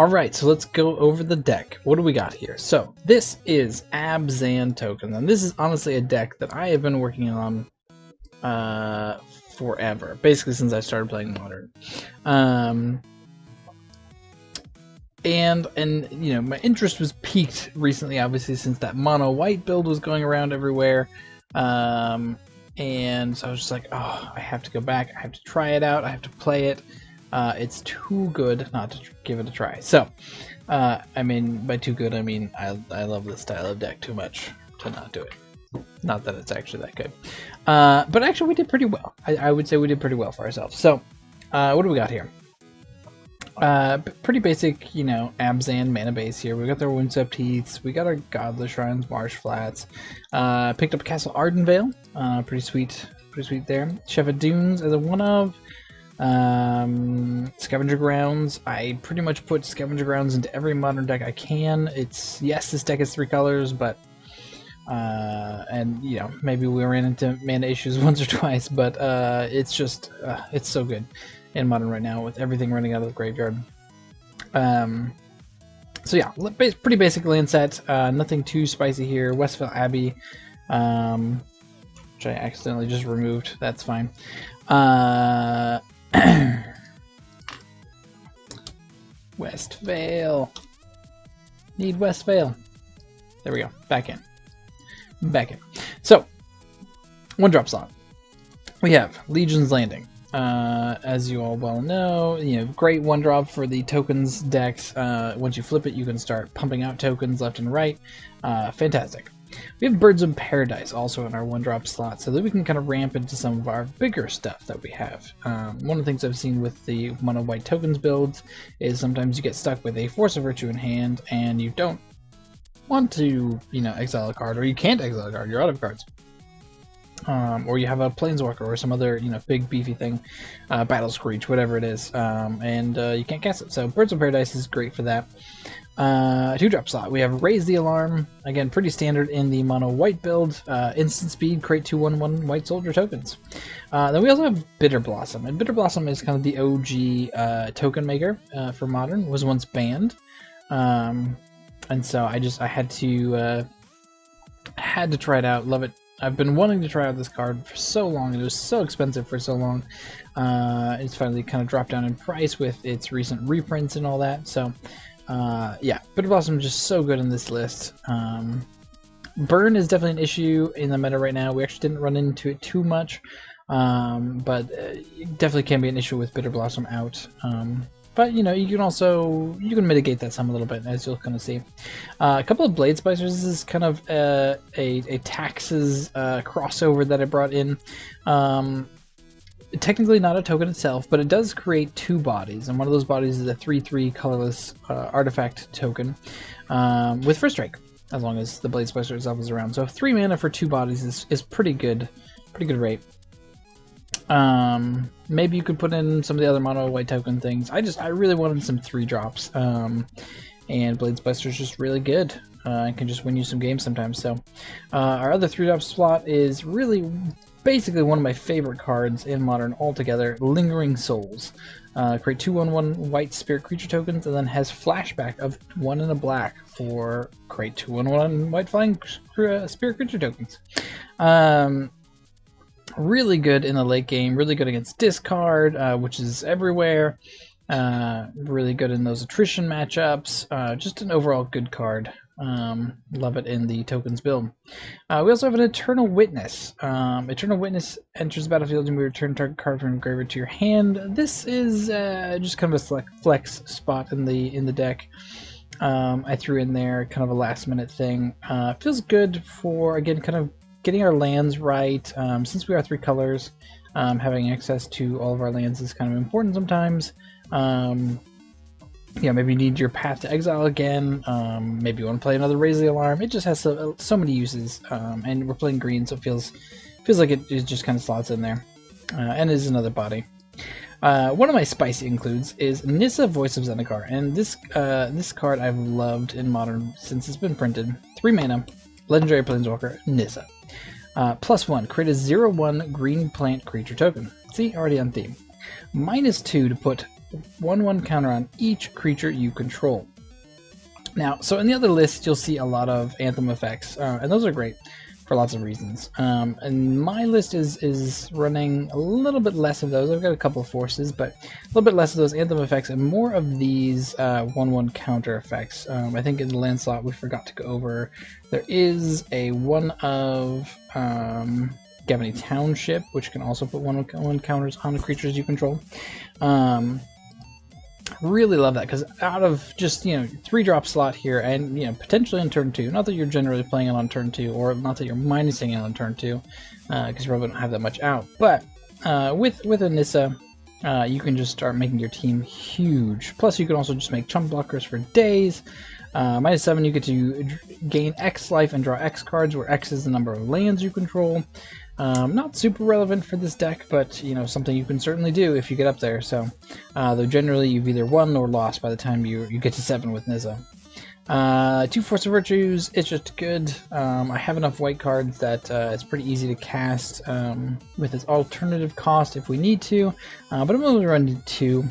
Alright, so let's go over the deck. What do we got here? So, this is Abzan token, and this is honestly a deck that I have been working on forever. Basically since I started playing Modern. And you know, my interest was piqued recently, obviously, since that mono white build was going around everywhere. And so I was just like, oh, I have to go back, I have to try it out, I have to play it. It's too good not to give it a try. So, I mean, by too good, I mean I love this style of deck too much to not do it. Not that it's actually that good. But actually we did pretty well. I would say we did pretty well for ourselves. So, what do we got here? Pretty basic, you know, Abzan mana base here. We got their Windswept Heaths, we got our Godless Shrines, Marsh Flats. Picked up Castle Ardenvale, pretty sweet there. Shepherd Dunes as a one-of. Scavenger Grounds. I pretty much put Scavenger Grounds into every Modern deck I can. It's, yes, this deck is 3 colors, but and you know, maybe we ran into mana issues once or twice, but it's just it's so good in Modern right now with everything running out of the graveyard. So yeah, pretty basic land set. Nothing too spicy here. Westvale Abbey, which I accidentally just removed. That's fine. Westvale. Need Westvale. There we go. Back in. So, 1-drop slot. We have Legion's Landing. As you all well know, you know, great 1-drop for the tokens decks. Once you flip it, you can start pumping out tokens left and right. Fantastic. We have Birds of Paradise also in our 1-drop slot, so that we can kind of ramp into some of our bigger stuff that we have. One of the things I've seen with the mono white tokens builds is sometimes you get stuck with a Force of Virtue in hand, and you don't want to, you know, exile a card, or you can't exile a card, you're out of cards. Or you have a Planeswalker or some other, you know, big beefy thing, Battle Screech, whatever it is, and you can't cast it. So Birds of Paradise is great for that. 2-drop slot, we have Raise the Alarm, again pretty standard in the mono white build. Instant speed, create 2/1/1 white soldier tokens. Then we also have Bitter Blossom, and Bitter Blossom is kind of the OG token maker for Modern. Was once banned, and so I had to try it out. Love it. I've been wanting to try out this card for so long. It was so expensive for so long. It's finally kind of dropped down in price with its recent reprints and all that. So, yeah, Bitter Blossom is just so good in this list. Burn is definitely an issue in the meta right now. We actually didn't run into it too much, but it definitely can be an issue with Bitter Blossom out. But, you know, you can mitigate that some a little bit, as you'll kind of see. A couple of Blade Spicers. This is kind of a taxes crossover that I brought in. Technically not a token itself, but it does create 2 bodies, and one of those bodies is a 3/3 colorless artifact token with First Strike, as long as the Blade Spicer itself is around. So 3 mana for 2 bodies is pretty good rate. Maybe you could put in some of the other mono white token things. I really wanted some 3-drops, and Blade Spicer is just really good. It can just win you some games sometimes. So our other 3-drop slot is really basically one of my favorite cards in Modern altogether, Lingering Souls. Create 2/1/1 white spirit creature tokens, and then has flashback of 1 and a black for create 2/1/1 white flying spirit creature tokens. Really good in the late game, really good against discard, which is everywhere. Really good in those attrition matchups. Just an overall good card. Love it in the tokens build. We also have an Eternal Witness. Eternal Witness enters the battlefield and we return target card from graveyard to your hand. This is just kind of a flex spot in the deck. I threw in there kind of a last minute thing. Feels good for, again, kind of getting our lands right. Since we are 3 colors, having access to all of our lands is kind of important sometimes. Yeah, maybe you need your Path to Exile again. Maybe you want to play another Raise the Alarm. It just has so many uses, and we're playing green, so it feels like it just kind of slots in there, and is another body. One of my spicy includes is Nissa, Voice of Zendikar, and this card I've loved in Modern since it's been printed. 3 mana, Legendary Planeswalker, Nissa. +1, create a 0/1 green plant creature token. See, already on theme. -2 to put 1/1 counter on each creature you control. Now, so in the other list, you'll see a lot of Anthem effects, and those are great for lots of reasons. And my list is running a little bit less of those. I've got a couple of forces, but a little bit less of those Anthem effects and more of these 1/1 counter effects. I think in the land slot we forgot to go over, there is a one of Gavony Township, which can also put 1/1 counters on the creatures you control. Really love that, because out of just 3-drop slot here, and potentially on turn 2, not that you're generally playing it on turn 2, or not that you're minusing it on turn 2, because you probably don't have that much out, but with a Nissa, you can just start making your team huge. Plus you can also just make chump blockers for days. -7, you get to gain X life and draw X cards, where X is the number of lands you control. Not super relevant for this deck, but something you can certainly do if you get up there. So, though generally you've either won or lost by the time you get to 7 with Nissa. 2 Force of Virtues, it's just good. I have enough white cards that it's pretty easy to cast with its alternative cost if we need to, but I'm only running 2.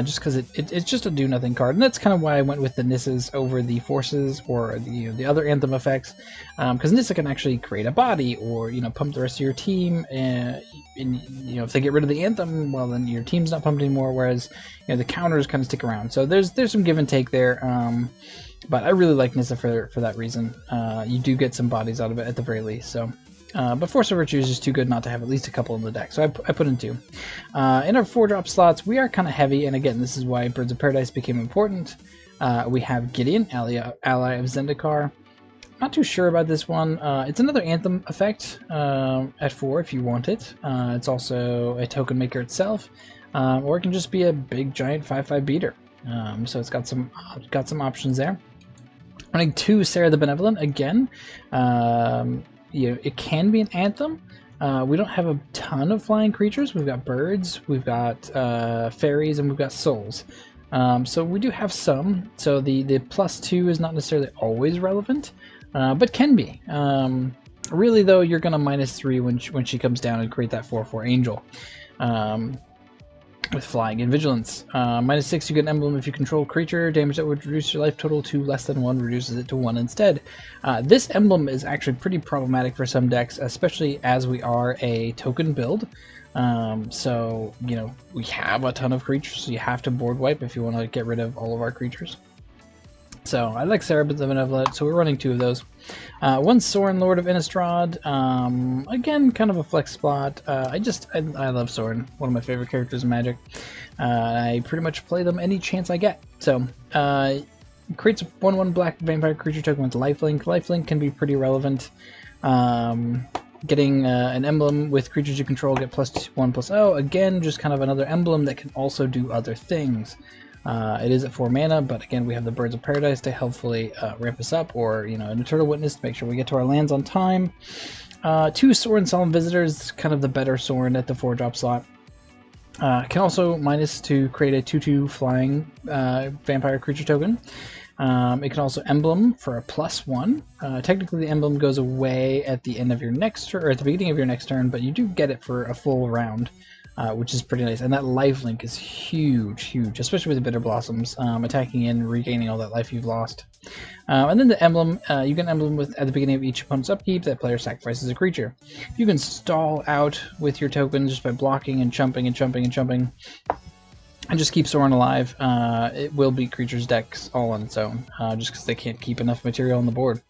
Just because it's just a do-nothing card, and that's kind of why I went with the Nissas over the forces or the other Anthem effects, because Nissa can actually create a body or pump the rest of your team, and if they get rid of the Anthem, well then your team's not pumped anymore, whereas the counters kind of stick around. So there's some give and take there, but I really like Nissa for that reason. You do get some bodies out of it at the very least. So. But Force of Virtue is just too good not to have at least a couple in the deck, so I put in 2. In our 4-drop slots, we are kind of heavy, and again, this is why Birds of Paradise became important. We have Gideon, ally of Zendikar. Not too sure about this one. It's another Anthem effect at 4 if you want it. It's also a token maker itself, or it can just be a big giant 5/5 beater. So it's got some options there. Running 2 Sarah the Benevolent again. It can be an Anthem. We don't have a ton of flying creatures. We've got birds, we've got fairies, and we've got souls. So we do have some. So the +2 is not necessarily always relevant, but can be. Really though, you're gonna -3 when she comes down and create that 4/4 angel. With flying and vigilance. -6, you get an emblem if you control a creature. Damage that would reduce your life total to less than 1 reduces it to 1 instead. This emblem is actually pretty problematic for some decks, especially as we are a token build. So we have a ton of creatures, so you have to board wipe if you want to get rid of all of our creatures. So I like Sarah the Benevolent, so we're running 2 of those. 1 Sorin, Lord of Innistrad. Again, kind of a flex spot. I love Sorin, one of my favorite characters in Magic. I pretty much play them any chance I get. So creates a 1/1 black vampire creature token with lifelink. Lifelink can be pretty relevant. Getting an emblem with creatures you control get +1/+0. Again, just kind of another emblem that can also do other things. It is at 4 mana, but again, we have the Birds of Paradise to helpfully ramp us up, or an Eternal Witness to make sure we get to our lands on time. 2 Sorin Solemn Visitors, kind of the better Sorin at the 4-drop slot. Can also minus to create a 2/2 flying vampire creature token. It can also emblem for a +1. Technically, the emblem goes away at the end of your next turn, or at the beginning of your next turn, but you do get it for a full round. Which is pretty nice, and that lifelink is huge, especially with the Bitter Blossoms, attacking in, regaining all that life you've lost. And then the emblem, you get an emblem with at the beginning of each opponent's upkeep, that player sacrifices a creature. You can stall out with your tokens just by blocking and chumping and chumping and chumping, and just keep Sorin alive. It will beat creatures' decks all on its own, just because they can't keep enough material on the board.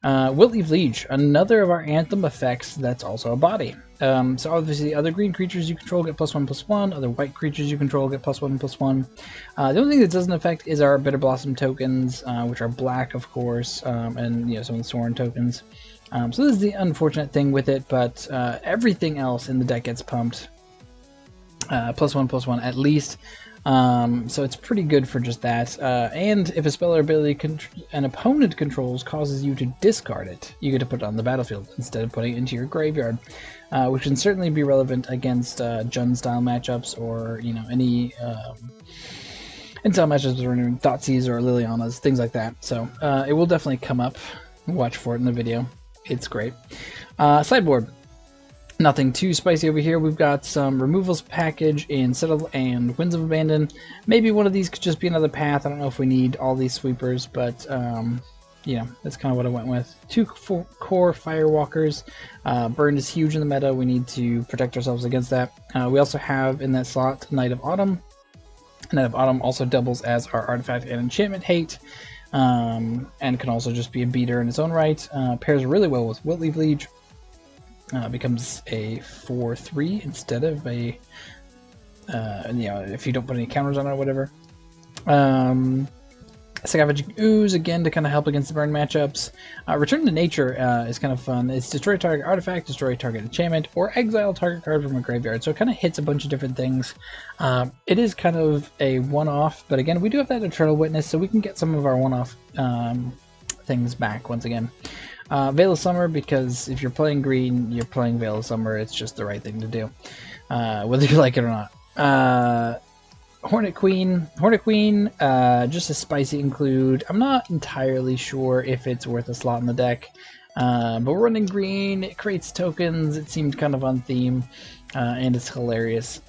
Wiltleaf Liege, another of our Anthem effects that's also a body. So obviously other green creatures you control get +1/+1, other white creatures you control get +1/+1. The only thing that doesn't affect is our Bitter Blossom tokens, which are black of course, and some of the Sorin tokens. So this is the unfortunate thing with it, but everything else in the deck gets pumped +1/+1 at least. So it's pretty good for just that. And if a spell or ability an opponent controls causes you to discard it, you get to put it on the battlefield instead of putting it into your graveyard, which can certainly be relevant against Jund-style matchups, or any in-style matchups or Thoughtseize or Lilianas, things like that. So it will definitely come up. Watch for it in the video. It's great. Sideboard. Nothing too spicy over here. We've got some removals package in Settle and Winds of Abandon. Maybe one of these could just be another path. I don't know if we need all these sweepers, but you know, that's kind of what I went with. 2 core Firewalkers. Burn is huge in the meta. We need to protect ourselves against that. We also have in that slot Knight of Autumn. Knight of Autumn also doubles as our artifact and enchantment hate, and can also just be a beater in its own right. Pairs really well with Wilt Leaf Liege. Becomes a 4/3 instead of a, you know, if you don't put any counters on it or whatever. Scavenging Ooze, again, to kind of help against the burn matchups. Return to Nature is kind of fun. It's destroy target artifact, destroy target enchantment, or exile target card from a graveyard. So it kind of hits a bunch of different things. It is kind of a one-off, but again, we do have that Eternal Witness, so we can get some of our one-off things back once again. Veil of Summer, because if you're playing green, you're playing Veil of Summer. It's just the right thing to do, whether you like it or not. Hornet Queen, just a spicy include. I'm not entirely sure if it's worth a slot in the deck, but we're running green. It creates tokens. It seemed kind of on theme, and it's hilarious.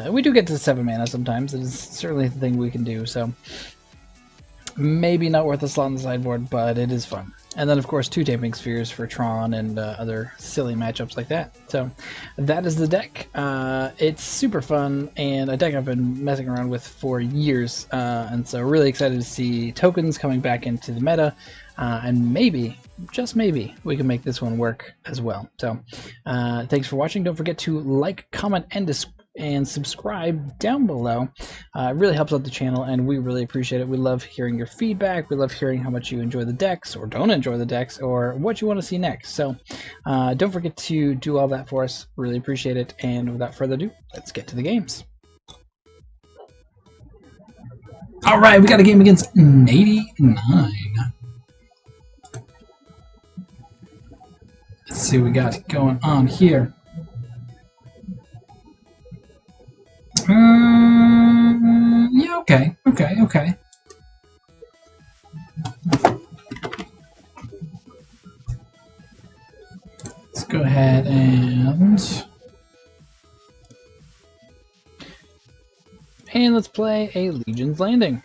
We do get to 7 mana sometimes. It is certainly the thing we can do, so maybe not worth a slot on the sideboard, but it is fun. And then, of course, 2 Tamping Spheres for Tron and other silly matchups like that. So that is the deck. It's super fun, and a deck I've been messing around with for years. And so really excited to see tokens coming back into the meta. And maybe, just maybe, we can make this one work as well. So thanks for watching. Don't forget to like, comment, and subscribe down below. It really helps out the channel, and we really appreciate it. We love hearing your feedback. We love hearing how much you enjoy the decks or don't enjoy the decks, or what you want to see next. So don't forget to do all that for us. Really appreciate it. And without further ado, let's get to the games. All right, we got a game against 89. Let's see what we got going on here. Yeah, okay. Let's go ahead and let's play a Legion's Landing.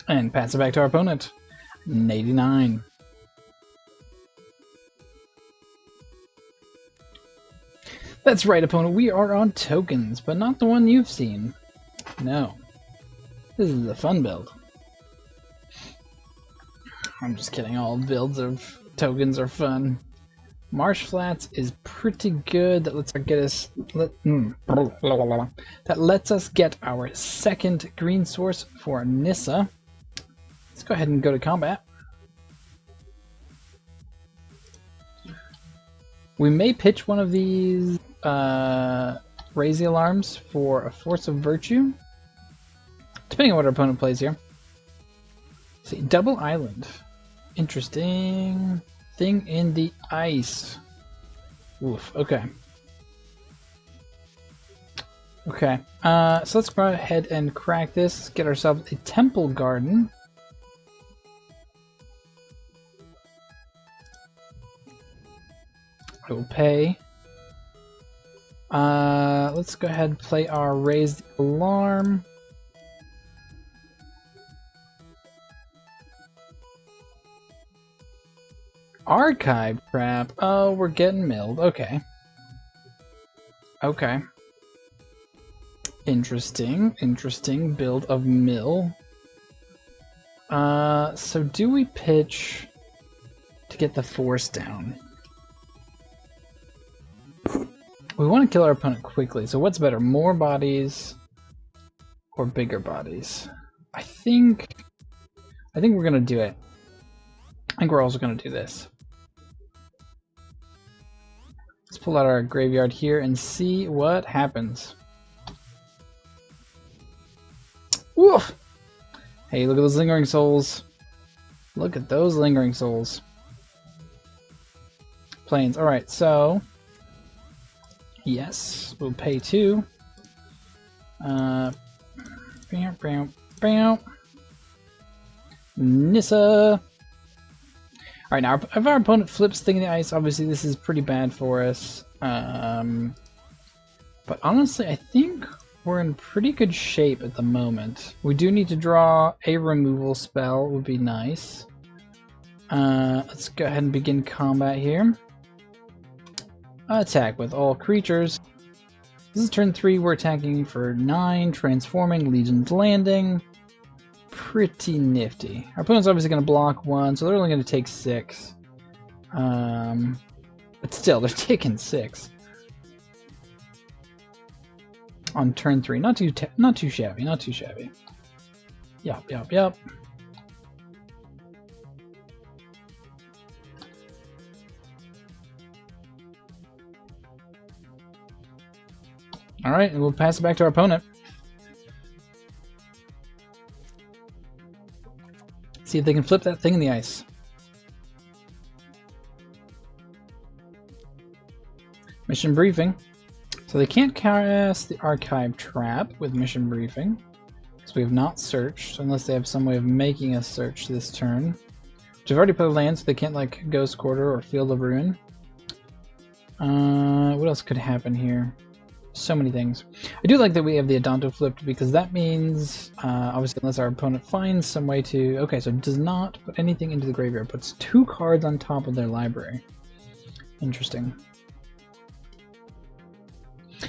And pass it back to our opponent. 89. That's right, opponent. We are on tokens, but not the one you've seen. No. This is the fun build. I'm just kidding. All builds of tokens are fun. Marsh Flats is pretty good. That lets us get our second green source for Nissa. Let's go ahead and go to combat. We may pitch one of these Raise the Alarms for a Force of Virtue, depending on what our opponent plays here. Let's see, Double Island. Interesting thing in the ice. Oof, okay. Okay, so let's go ahead and crack this. Let's get ourselves a Temple Garden. I will pay. Let's go ahead and play our Raise the Alarm. Archive Trap. Oh, we're getting milled. Okay. Okay. Interesting build of mill. So do we pitch to get the force down? We want to kill our opponent quickly, so what's better, more bodies or bigger bodies? I think we're gonna do it. I think we're also gonna do this. Let's pull out our graveyard here and see what happens. Woof! Hey, look at those lingering souls. Look at those lingering souls. Plains. Alright, so yes, we'll pay 2. Nissa! Alright, now if our opponent flips Thing in the Ice, obviously this is pretty bad for us. But honestly, I think we're in pretty good shape at the moment. We do need to draw a removal spell, would be nice. Let's go ahead and begin combat here. Attack with all creatures. This is turn 3, we're attacking for 9, transforming, Legion's Landing. Pretty nifty. Our opponent's obviously going to block 1, so they're only going to take 6. But still, they're taking 6. On turn 3. Not too shabby, not too shabby. Yup. Alright, and we'll pass it back to our opponent. See if they can flip that Thing in the Ice. Mission briefing. So they can't cast the Archive Trap with mission briefing. So we have not searched, unless they have some way of making us search this turn. Which I've already put a land, so they can't like Ghost Quarter or Field of Ruin. What else could happen here? So many things. I do like that we have the Adanto flipped because that means, obviously unless our opponent finds some way to... Okay, so it does not put anything into the graveyard. Puts 2 cards on top of their library. Interesting.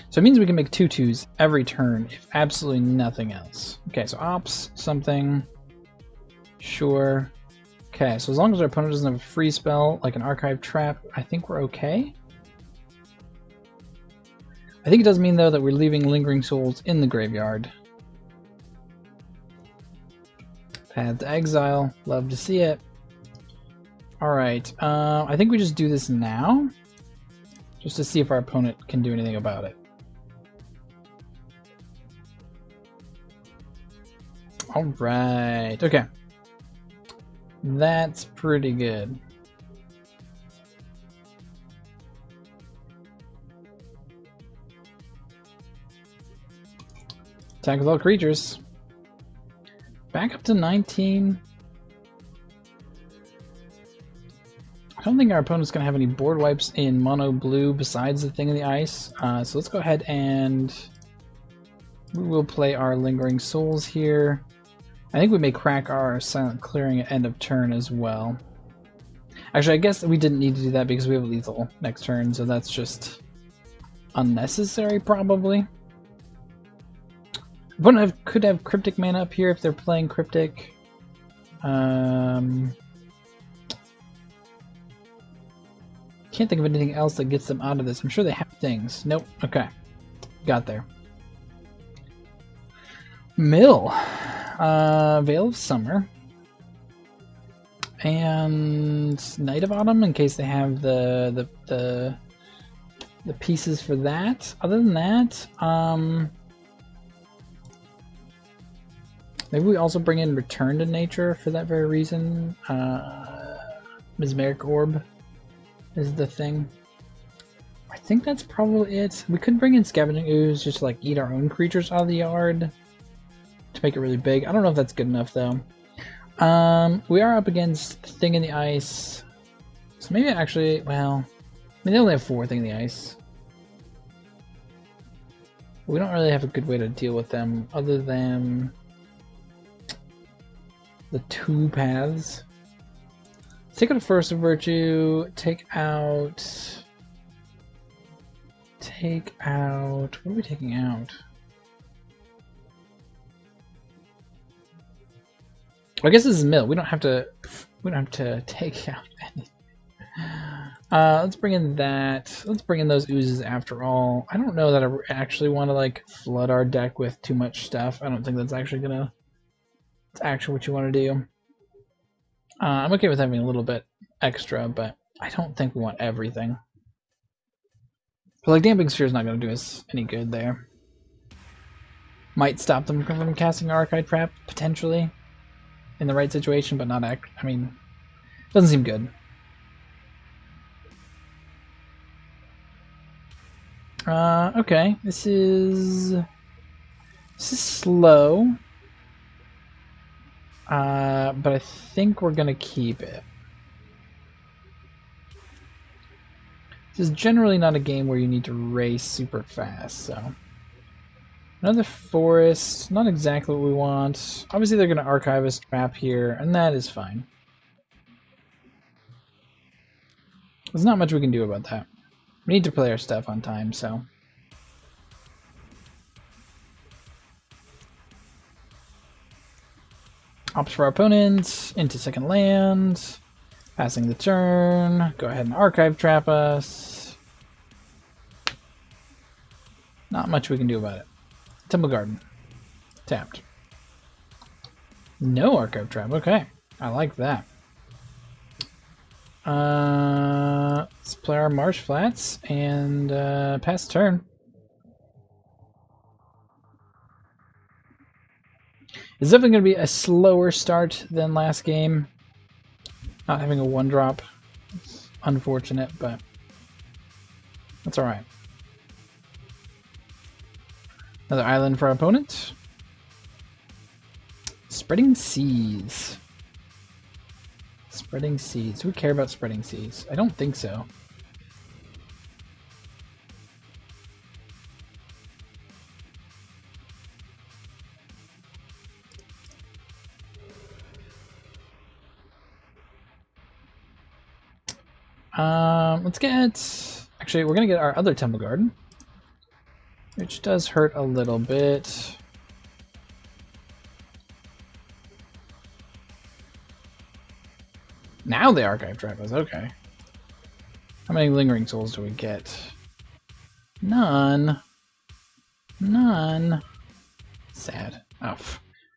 So it means we can make 2/2s every turn if absolutely nothing else. Okay, so Ops, something. Sure. Okay, so as long as our opponent doesn't have a free spell, like an Archive Trap, I think we're okay. I think it does mean, though, that we're leaving Lingering Souls in the graveyard. Path to Exile. Love to see it. Alright, I think we just do this now. Just to see if our opponent can do anything about it. Alright, okay. That's pretty good. Attack with all creatures. Back up to 19. I don't think our opponent's going to have any board wipes in mono blue besides the Thing in the Ice. So let's go ahead and we will play our Lingering Souls here. I think we may crack our Silent Clearing at end of turn as well. Actually, I guess we didn't need to do that because we have lethal next turn, so that's just unnecessary probably. Opponent could have Cryptic mana up here if they're playing Cryptic. Can't think of anything else that gets them out of this. I'm sure they have things. Nope. Okay. Got there. Mill. Veil of Summer. And Night of Autumn in case they have the pieces for that. Other than that, maybe we also bring in Return to Nature for that very reason. Mesmeric Orb is the thing. I think that's probably it. We could bring in Scavenging Ooze just to like eat our own creatures out of the yard to make it really big. I don't know if that's good enough though. We are up against Thing in the Ice. So maybe actually, well, I mean they only have 4 Thing in the Ice. We don't really have a good way to deal with them other than the 2 paths. Take out a Force of Virtue, take out... what are we taking out? I guess this is mill. We don't have to take out anything. Let's bring in that. Let's bring in those oozes after all. I don't know that I actually want to like flood our deck with too much stuff. I don't think that's actually gonna... It's actually what you want to do. I'm okay with having a little bit extra, but I don't think we want everything. But like Damping Sphere is not going to do us any good there. Might stop them from casting Archive Trap, potentially, in the right situation, but not I mean, doesn't seem good. Okay, this is slow. But I think we're going to keep it. This is generally not a game where you need to race super fast, so... Another forest, not exactly what we want. Obviously they're going to archive a trap here, and that is fine. There's not much we can do about that. We need to play our stuff on time, so... Opts for our opponents, into second land, passing the turn, go ahead and archive trap us. Not much we can do about it. Temple Garden. Tapped. No archive trap, okay. I like that. Let's play our Marsh Flats and pass turn. It's definitely going to be a slower start than last game. Not having a 1-drop. It's unfortunate, but that's alright. Another island for our opponent. Spreading Seas. Spreading Seas. Do we care about Spreading Seas? I don't think so. Let's get... Actually, we're going to get our other Temple Garden, which does hurt a little bit. Now they archive trap us, okay. How many Lingering Souls do we get? None. None. Sad. Oh,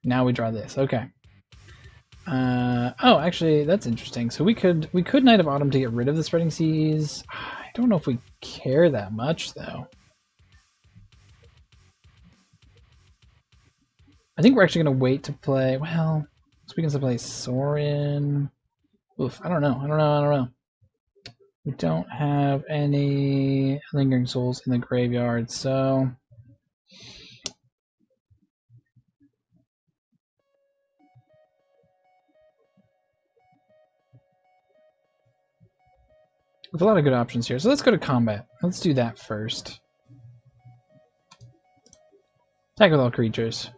now we draw this, okay. Oh, actually, that's interesting. So we could Knight of Autumn to get rid of the Spreading Seas. I don't know if we care that much, though. I think we're actually going to wait to play... Well, speaking of play Sorin... Oof, I don't know. We don't have any Lingering Souls in the graveyard, so... There's a lot of good options here, so let's go to combat. Let's do that first. Attack with all creatures.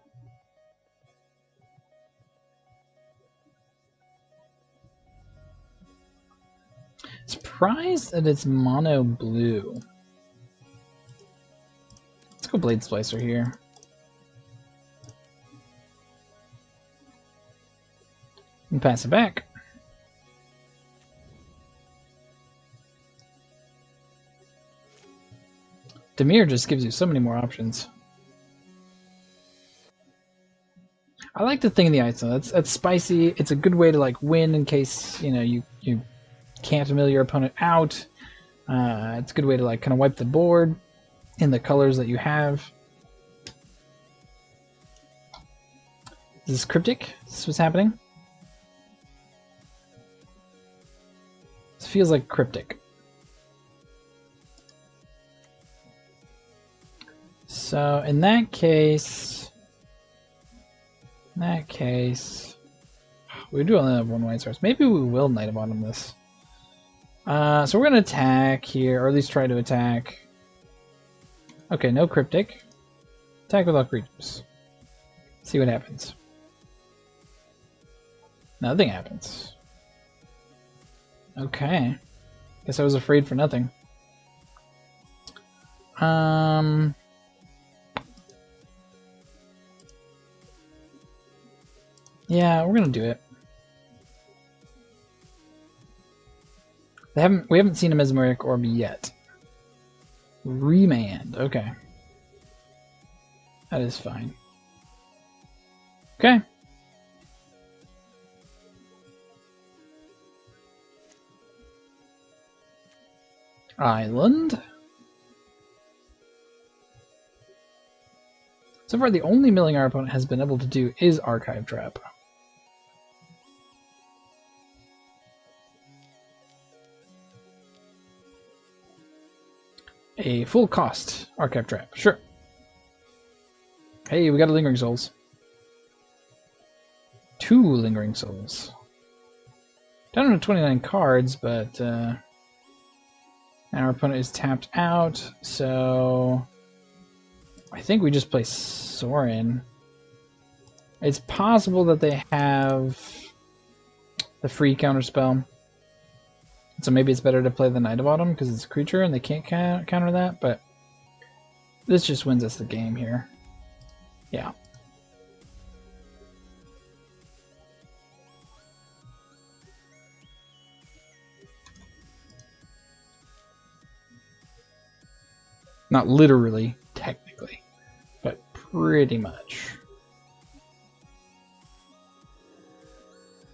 Surprised that it's mono blue. Let's go Blade Splicer here. And pass it back. Dimir just gives you so many more options. I like the Thing in the Ice though. That's spicy. It's a good way to like win in case you can't mill your opponent out. It's a good way to like kind of wipe the board in the colors that you have. Is this cryptic? Is this what's happening? This feels like cryptic. So in that case, we do only have one white source. Maybe we will Knight of Autumn this. So we're gonna attack here, or at least try to attack. Okay, no cryptic. Attack with all creatures. See what happens. Nothing happens. Okay. Guess I was afraid for nothing. Yeah, we're gonna do it. We haven't seen a Mesmeric Orb yet. Remand, okay. That is fine. Okay. Island. So far, the only milling our opponent has been able to do is Archive Trap. A full cost Archive Trap, sure. Hey, we got a Lingering Souls. 2 2 Lingering Souls. Down to 29 cards, but now our opponent is tapped out, so I think we just play Sorin. It's possible that they have the free counterspell, so maybe it's better to play the Knight of Autumn because it's a creature and they can't counter that, but this just wins us the game here. Yeah. Not literally, technically, but pretty much.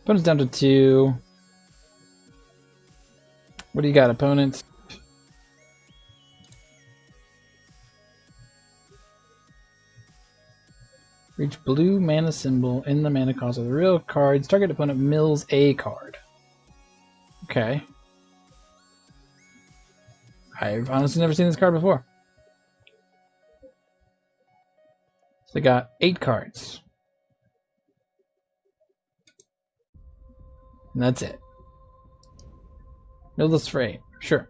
Opponent's down to 2. What do you got, opponent? Reach blue mana symbol in the mana cost of the real cards. Target opponent mills a card. Okay. I've honestly never seen this card before. So they got 8 cards. And that's it. Mill this for 8. Sure.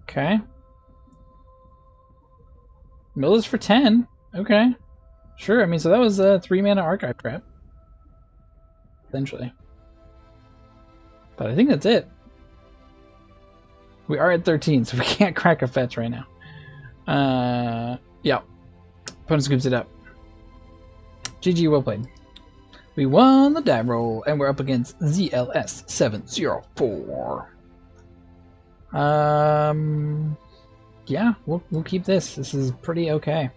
Okay. Mill this for 10. Okay. Sure, I mean, so that was a 3 mana archive trap. Essentially. But I think that's it. We are at 13, so we can't crack a fetch right now. Yeah. Opponent scoops it up. GG, well played. We won the die roll, and we're up against ZLS 704. Yeah, we'll keep this. This is pretty okay.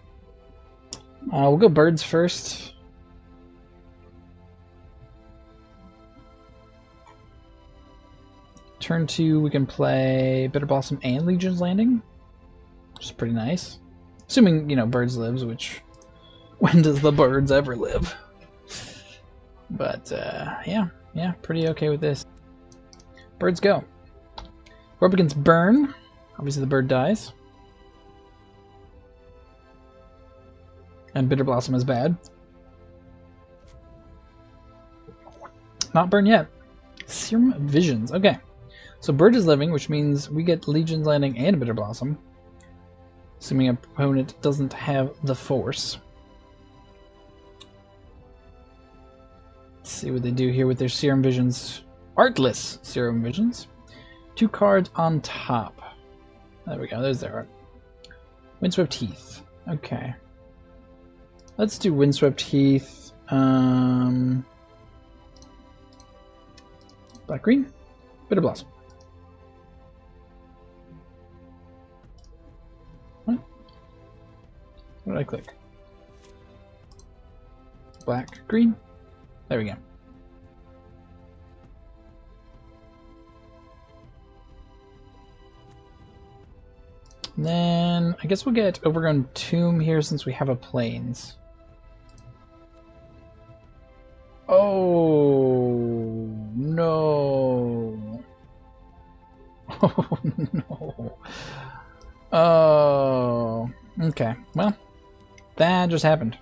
We'll go birds first. Turn 2, we can play Bitter Blossom and Legion's Landing, which is pretty nice. Assuming, you know, birds lives, which, when does the birds ever live? But, yeah, pretty okay with this. Birds go. We're up against Burn. Obviously the bird dies. And Bitter Blossom is bad. Not Burn yet. Serum Visions, okay. So bird is living, which means we get Legion's Landing and Bitter Blossom. Assuming our opponent doesn't have the force. Let's see what they do here with their Serum Visions. Artless Serum Visions. 2 cards on top. There we go, there's their art. Windswept Heath. Okay. Let's do Windswept Heath. Black green. Bitter Blossom. What? What did I click? Black green. There we go. And then I guess we'll get Overgrown Tomb here since we have a Plains. Oh no. Oh no. Oh. Okay. Well, that just happened.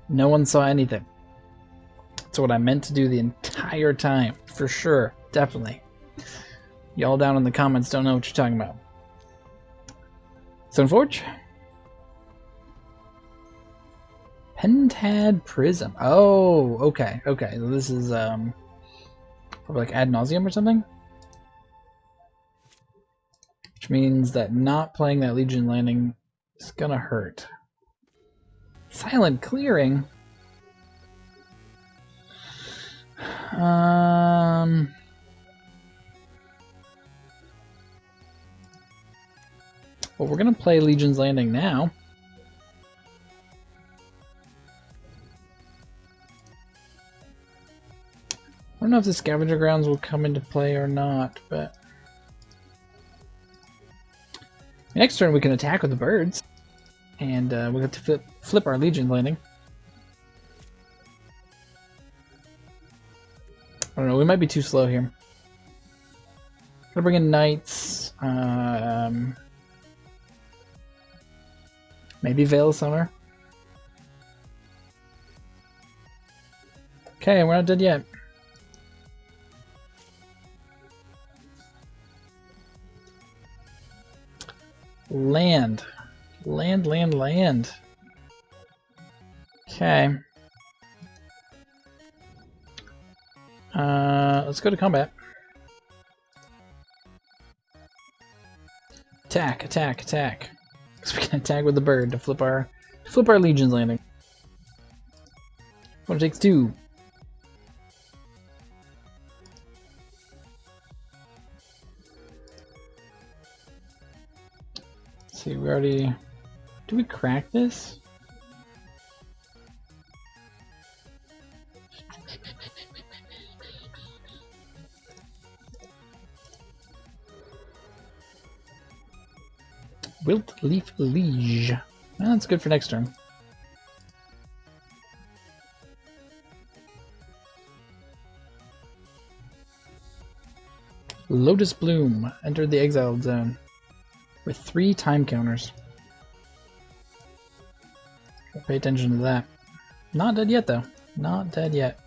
No one saw anything. That's what I meant to do the entire time. For sure. Definitely. Y'all down in the comments don't know what you're talking about. Stoneforge? Pentad Prism. Oh, okay, okay. So this is probably like Ad Nauseam or something? Which means that not playing that Legion Landing is gonna hurt. Silent Clearing? Well, we're gonna play Legion's Landing now. I don't know if the Scavenger Grounds will come into play or not, but next turn we can attack with the birds, and we'll have to flip our Legion's Landing. I don't know, we might be too slow here. Gonna bring in Knights. Maybe Veil of Summer. Okay, we're not dead yet. Land. Land, land, land. Okay. Let's go to combat. Attack, attack, attack. So we can attack with the bird to flip our Legion's landing. One takes 2. Let's see, we already... Do we crack this? Wilt Leaf Liege. Well, that's good for next turn. Lotus Bloom entered the exiled zone with 3 time counters. Pay attention to that. Not dead yet, though. Not dead yet.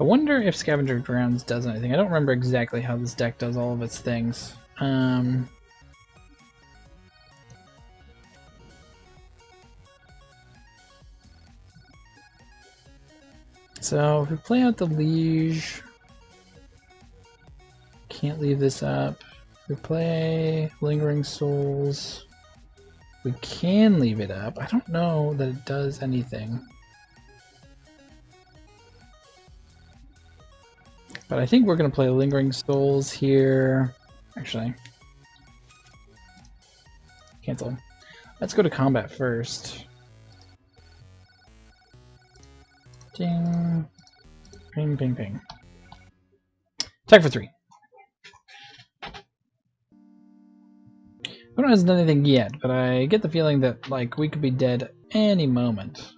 I wonder if Scavenger Grounds does anything. I don't remember exactly how this deck does all of its things. So if we play out the Liege, can't leave this up. If we play Lingering Souls, we can leave it up. I don't know that it does anything. But I think we're going to play Lingering Souls here. Actually, cancel. Let's go to combat first. Ding. Ping, ping, ping. Attack for 3. Gavony hasn't done anything yet, but I get the feeling that, like, we could be dead any moment.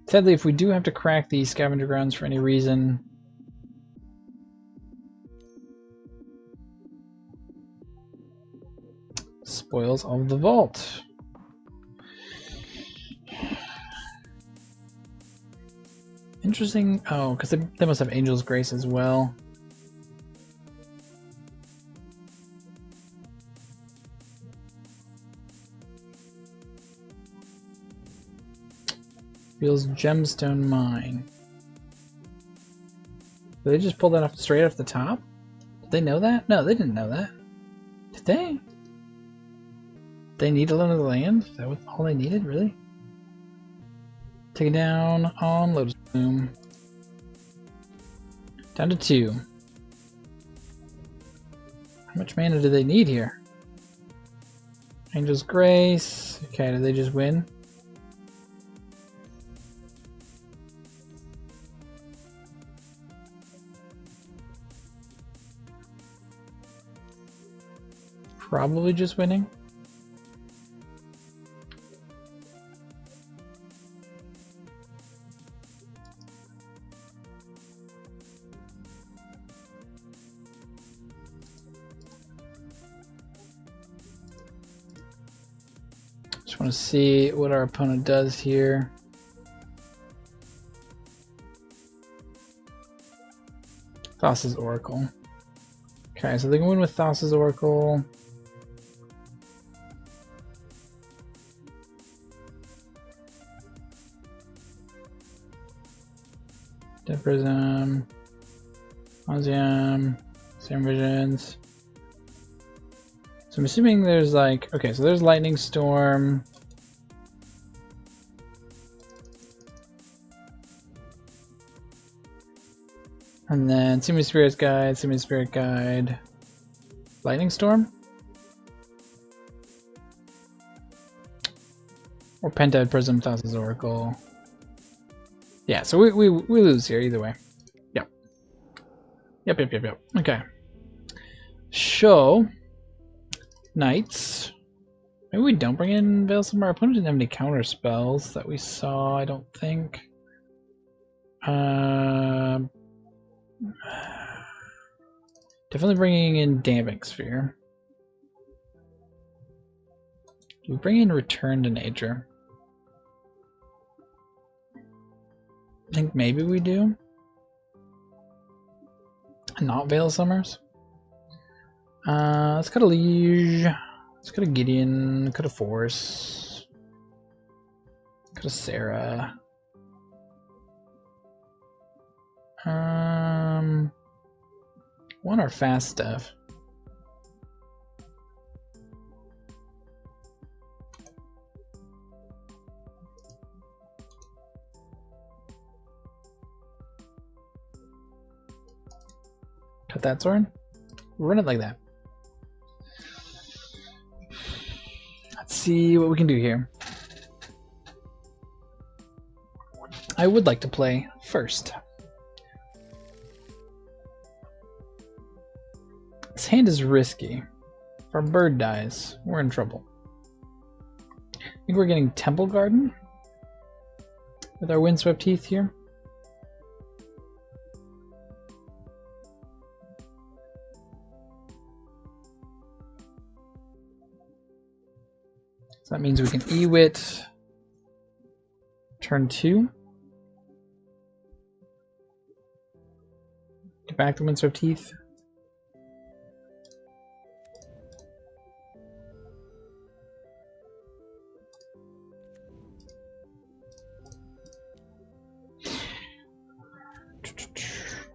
Sadly, if we do have to crack the Scavenger Grounds for any reason, spoils of the vault. Interesting. Oh, because they must have Angel's Grace as well. Feels Gemstone Mine. Did they just pull that off straight off the top? Did they know that? No, they didn't know that. Did they? They need a lot of the land? Is that all they needed, really? Take it down on Lotus Bloom. Down to 2. How much mana do they need here? Angel's Grace. Okay, did they just win? Probably just winning. Just want to see what our opponent does here. Thassa's Oracle. Okay, so they can win with Thassa's Oracle. Dead Prism, Onzium, Same Visions. So I'm assuming there's like, okay, so there's Lightning Storm. And then Simi Spirit Guide, Lightning Storm? Or Pentad Prism, Thassa's Oracle. Yeah, so we lose here either way. Yep. Yep. Okay. Show Knights. Maybe we don't bring in Veil Summer. Our opponent didn't have any counter spells that we saw, I don't think. Definitely bringing in Damping Sphere. Do we bring in Return to Nature? I think maybe we do. Not Veil of Summers. Let's go to Liege. Let's go to Gideon. Go to Force. Go to Sarah. Want our fast stuff. Cut that, Sorin. Run it like that. Let's see what we can do here. I would like to play first. This hand is risky. If our bird dies, we're in trouble. I think we're getting Temple Garden with our Windswept Heath here. So that means we can Ewit turn 2. Get back to Windswept Heath.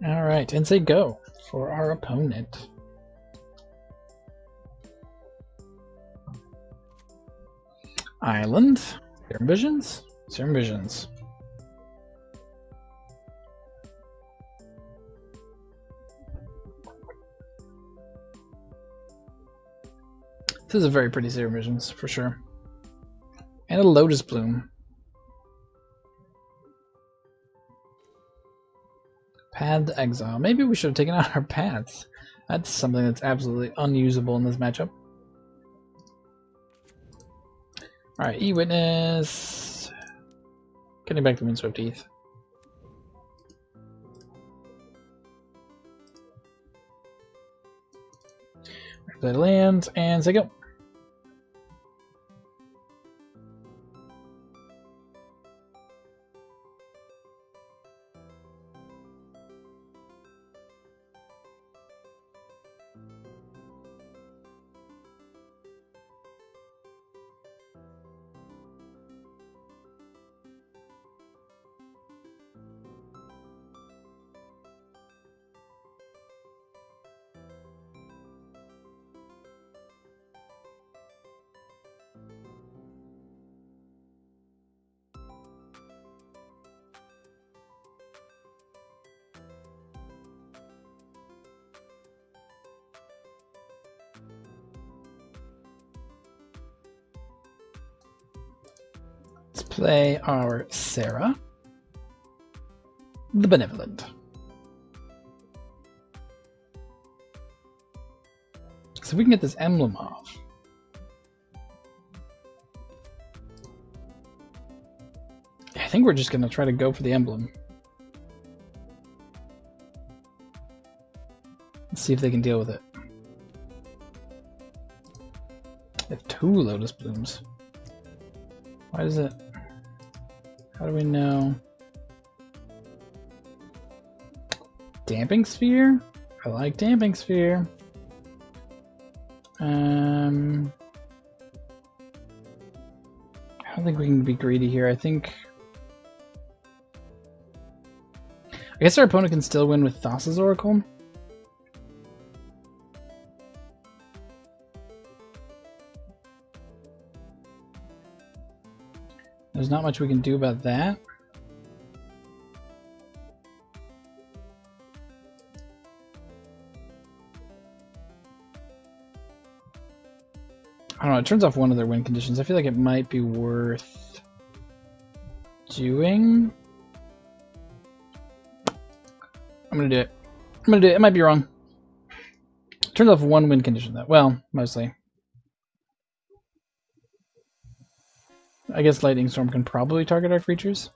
Alright, and say go for our opponent. Island. Serum Visions? Serum Visions. This is a very pretty Serum Visions, for sure. And a Lotus Bloom. Path to Exile. Maybe we should have taken out our paths. That's something that's absolutely unusable in this matchup. Alright, E-Witness. Getting back to Windswept Heath. Play lands and say go. Let's play our Sarah, the Benevolent. So we can get this emblem off. I think we're just going to try to go for the emblem. Let's see if they can deal with it. They have 2 Lotus Blooms. Why does it... How do we know? Damping Sphere? I like Damping Sphere. I don't think we can be greedy here. I guess our opponent can still win with Thassa's Oracle. There's not much we can do about that. I don't know, it turns off one of their win conditions. I feel like it might be worth doing. I'm gonna do it. It might be wrong. Turns off one win condition though. Well, mostly. I guess Lightning Storm can probably target our creatures.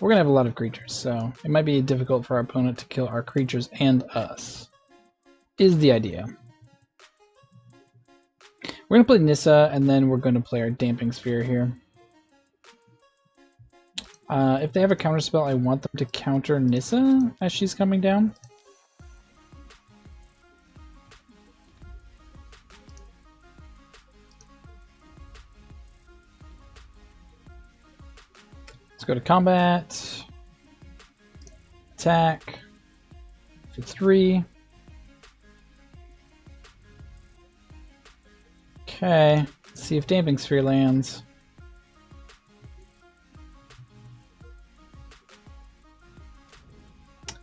We're gonna have a lot of creatures, so it might be difficult for our opponent to kill our creatures and us. Is the idea. We're gonna play Nissa, and then we're gonna play our Damping Sphere here. If they have a counter spell, I want them to counter Nissa as she's coming down. Let's go to combat. Attack. For 3. Okay, let's see if Damping Sphere lands.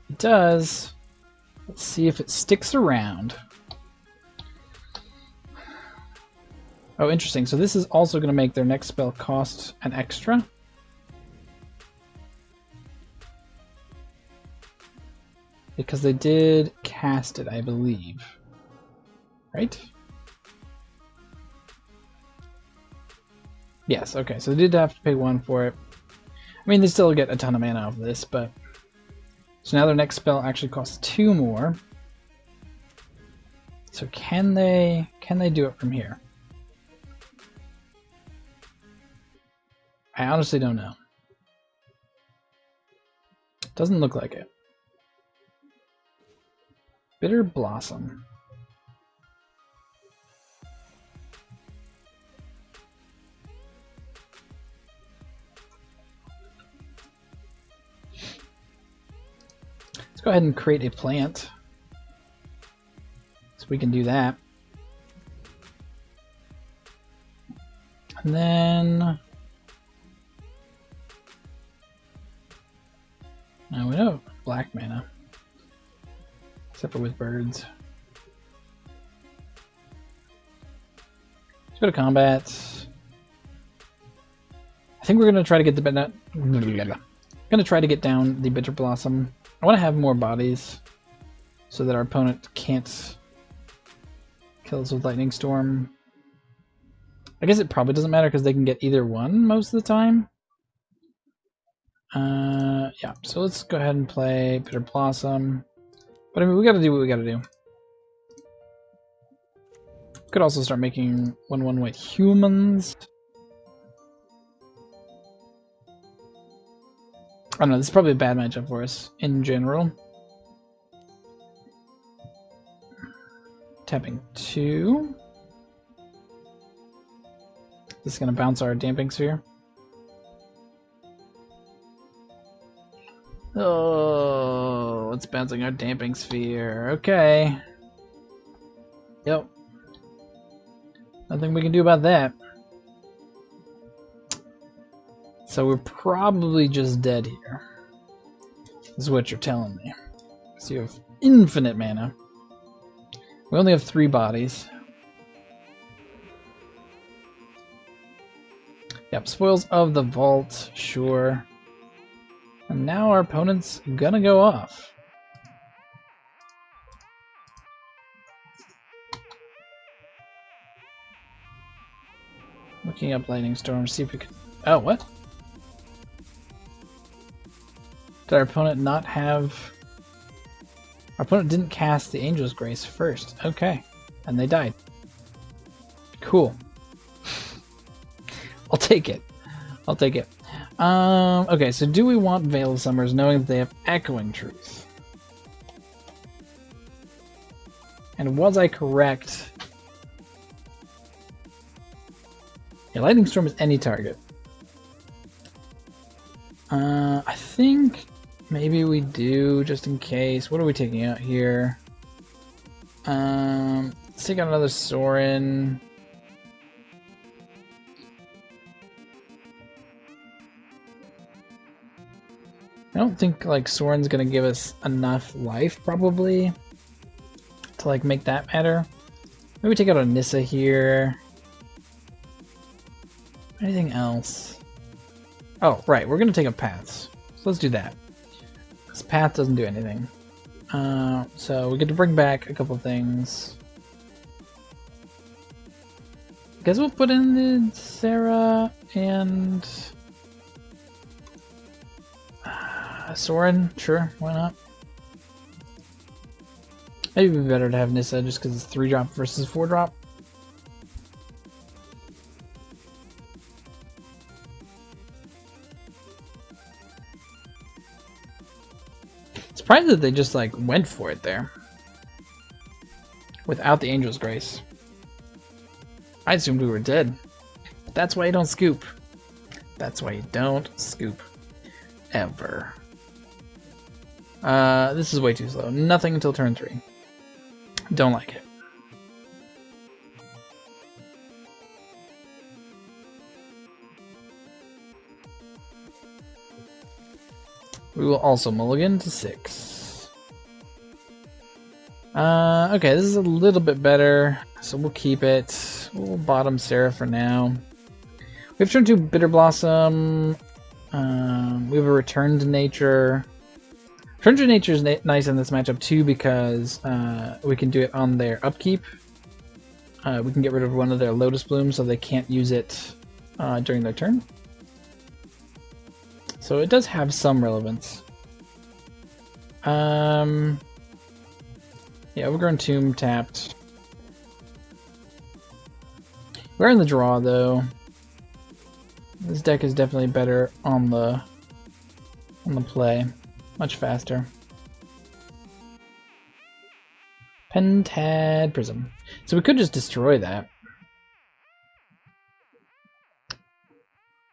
It does. Let's see if it sticks around. Oh, interesting. So this is also going to make their next spell cost an extra. Because they did cast it, I believe. Right? Yes, okay, so they did have to pay 1 for it. I mean, they still get a ton of mana off of this, but... So now their next spell actually costs 2 more. So can they do it from here? I honestly don't know. Doesn't look like it. Bitter Blossom. Let's go ahead and create a plant. So we can do that. And then... Now we know black mana. Except for with birds. Let's go to combat. I think we're gonna try to get the gonna try to get down the Bitter Blossom. I want to have more bodies so that our opponent can't kill us with Lightning Storm. I guess it probably doesn't matter because they can get either one most of the time. Yeah, so let's go ahead and play Bitter Blossom. But I mean, we gotta do what we gotta do. Could also start making 1/1 white humans. I don't know, this is probably a bad matchup for us in general. Tapping 2. This is gonna bounce our Damping Sphere. Oh, it's bouncing our Damping Sphere. Okay. Yep. Nothing we can do about that. So we're probably just dead here. This is what you're telling me. So you have infinite mana. We only have 3 bodies. Yep, Spoils of the Vault, sure. And now our opponent's gonna go off. Looking up Lightning Storm, see if we could... Oh, what? Did our opponent not have... Our opponent didn't cast the Angel's Grace first. Okay. And they died. Cool. I'll take it. I'll take it. Okay, so do we want Veil of Summers knowing that they have Echoing Truth? And was I correct? Yeah, Lightning Storm is any target. I think maybe we do, just in case. What are we taking out here? Let's take out another Sorin. I don't think like Sorin's gonna give us enough life probably to like make that matter. Maybe take out a Nissa here. Anything else? Oh, right, we're gonna take up Paths. So let's do that. This Path doesn't do anything. So we get to bring back a couple things. I guess we'll put in the Sarah and... Sorin, sure, why not? Maybe it'd be better to have Nissa just because it's 3-drop versus 4-drop. Surprised that they just like went for it there without the Angel's Grace. I assumed we were dead. But that's why you don't scoop. That's why you don't scoop. Ever. This is way too slow. Nothing until turn 3. Don't like it. We will also mulligan to 6. Okay, this is a little bit better, so we'll keep it. We'll bottom Sarah for now. We have turn 2 Bitter Blossom. We have a Return to Nature. Return to Nature is nice in this matchup too because we can do it on their upkeep. We can get rid of one of their Lotus Blooms so they can't use it during their turn. So it does have some relevance. Yeah, Overgrown Tomb tapped. We're in the draw though. This deck is definitely better on the play. Much faster. Pentad Prism. So we could just destroy that.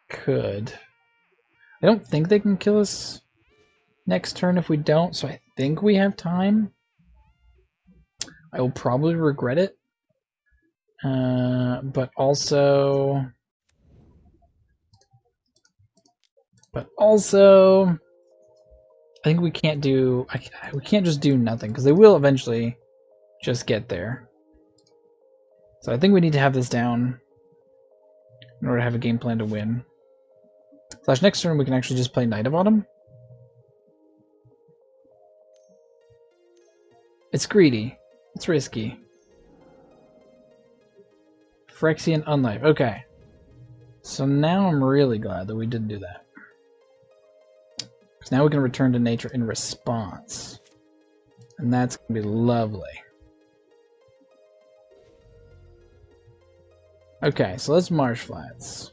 Could. I don't think they can kill us next turn if we don't, so I think we have time. I will probably regret it. But also, I think we can't do. We can't just do nothing because they will eventually just get there. So I think we need to have this down in order to have a game plan to win. Slash next turn we can actually just play Knight of Autumn. It's greedy. It's risky. Phyrexian Unlife. Okay. So now I'm really glad that we didn't do that. Because now we can return to nature in response. And that's going to be lovely. Okay, so let's Marsh Flats.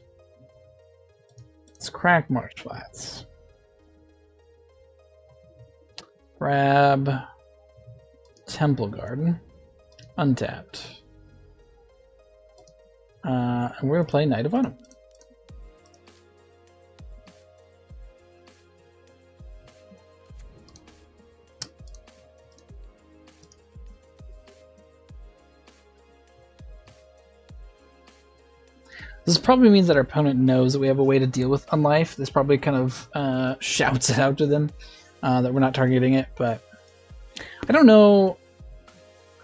Let's crack Marsh Flats. Grab Temple Garden. Untapped. And we're going to play Knight of Autumn. This probably means that our opponent knows that we have a way to deal with Unlife. This probably kind of shouts it out to them that we're not targeting it, but I don't know.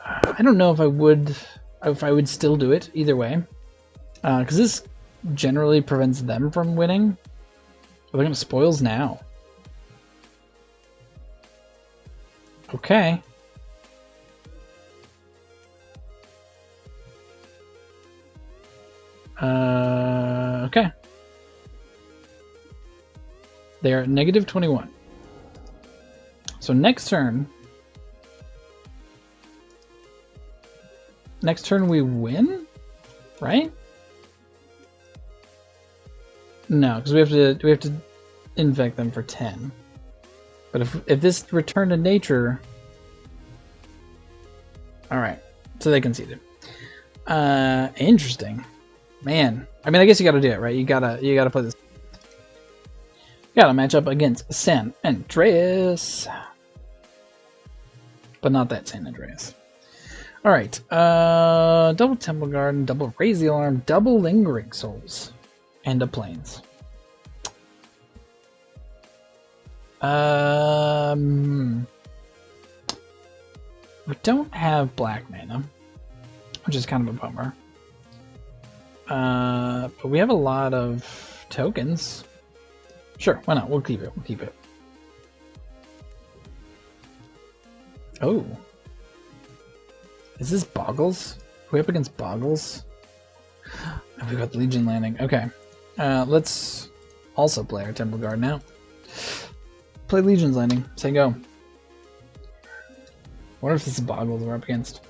I don't know if I would still do it either way, because this generally prevents them from winning. They're going to spoils now. Okay. Okay. They are at -21. So next turn we win, right? No, because we have to infect them for 10. But if this return to nature, all right, so they conceded. Interesting. Man, I mean, I guess you gotta do it, right? You gotta play this. You gotta match up against San Andreas. But not that San Andreas. Alright, double Temple Garden, double Raise the Alarm, double Lingering Souls, and a Plains. We don't have black mana, which is kind of a bummer. But we have a lot of tokens. Sure, why not? We'll keep it. We'll keep it. Oh. Is this Boggles? Are we up against Boggles? Oh, we got the Legion Landing. Okay. Let's also play our Temple Guard now. Play Legion's Landing. Say go. Wonder if this is Boggles we're up against.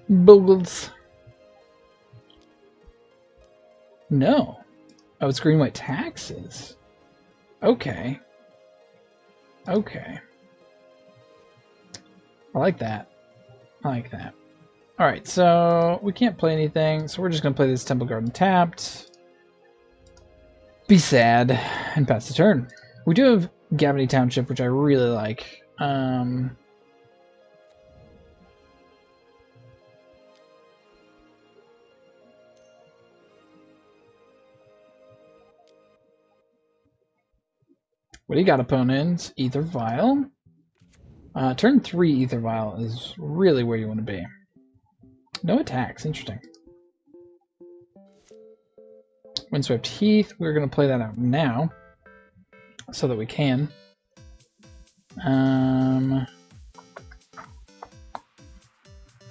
Boggles. No. Oh, it's green white taxes. Okay. Okay. I like that. I like that. Alright, so we can't play anything, so we're just going to play this Temple Garden tapped. Be sad, and pass the turn. We do have Gavony Township, which I really like. What do you got, opponents? Ether Vial. Turn 3 Ether Vial is really where you want to be. No attacks, interesting. Windswept Heath, we're going to play that out now, so that we can. And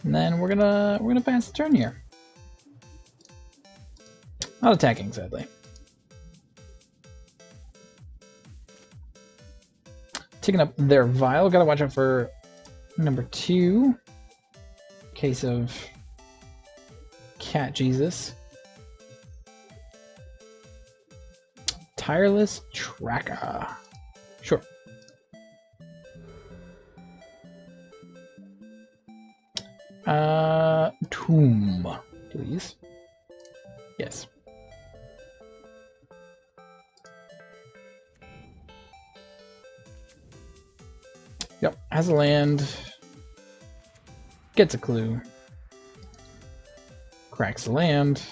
then we're gonna pass the turn here. Not attacking, sadly. Taking up their Vial. Gotta watch out for number 2. Case of Cat Jesus. Tireless Tracker. Sure. Tomb, please. Yes. Yep, has a land. Gets a clue. Cracks the land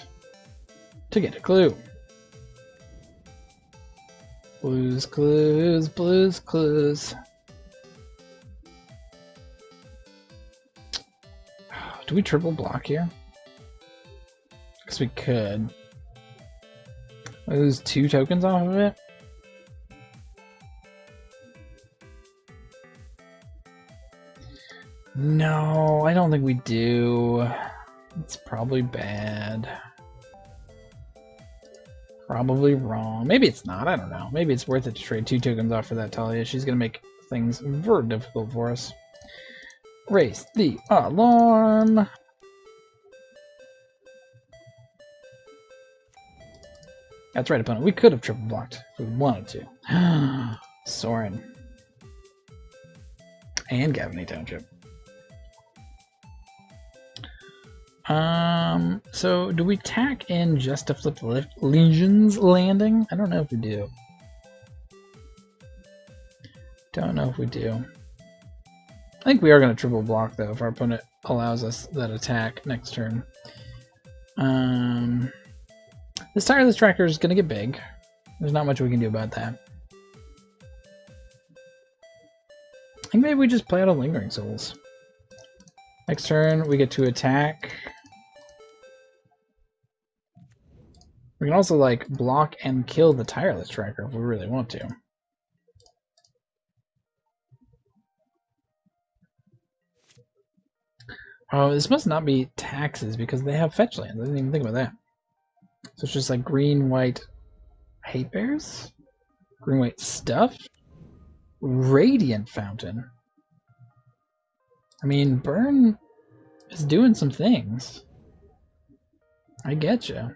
to get a clue. Blues clues, blues clues. Do we triple block here? Guess we could. Lose 2 tokens off of it. No, I don't think we do. It's probably bad. Probably wrong. Maybe it's not, I don't know. Maybe it's worth it to trade 2 tokens off for that Talia. She's gonna make things very difficult for us. Raise the alarm! That's right, opponent. We could have triple blocked if we wanted to. Sorin. And Gavony Township. So do we tack in just to flip the Legion's Landing? I don't know if we do. Don't know if we do. I think we are going to triple block though if our opponent allows us that attack next turn. This Tireless Tracker is going to get big. There's not much we can do about that. I think maybe we just play out a Lingering Souls. Next turn we get to attack. We can also like block and kill the Tireless Tracker if we really want to. Oh, this must not be taxes because they have fetch lands. I didn't even think about that. So it's just like green, white hate bears? Green, white stuff? Radiant Fountain. I mean, burn is doing some things. I getcha.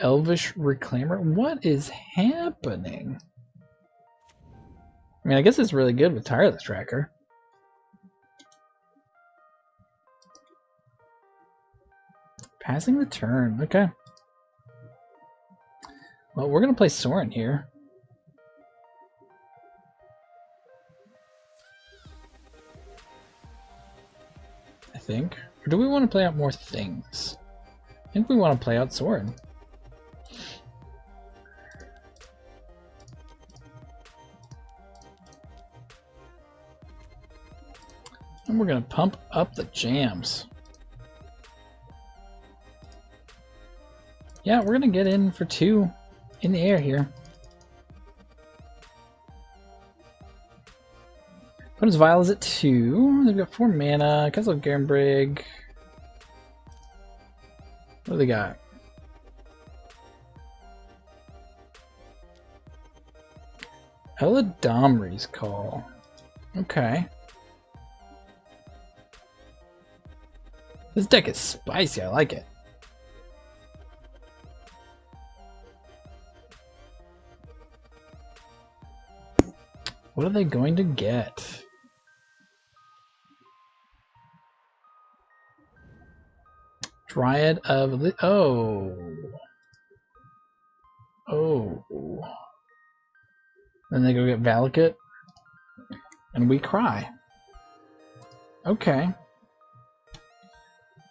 Elvish Reclaimer? What is happening? I mean, I guess it's really good with Tireless Tracker. Passing the turn, okay. Well, we're gonna play Sorin here. I think. Or do we want to play out more things? I think we want to play out Sorin. And we're gonna pump up the jams. Yeah, we're gonna get in for 2 in the air here. Opponent's Vial is at 2. They've got 4 mana. Castle of Garenbrig. What do they got? Eladamri's Call. Okay. This deck is spicy. I like it. What are they going to get? Dryad of... Oh. Oh. Then they go get Valakut. And we cry. Okay.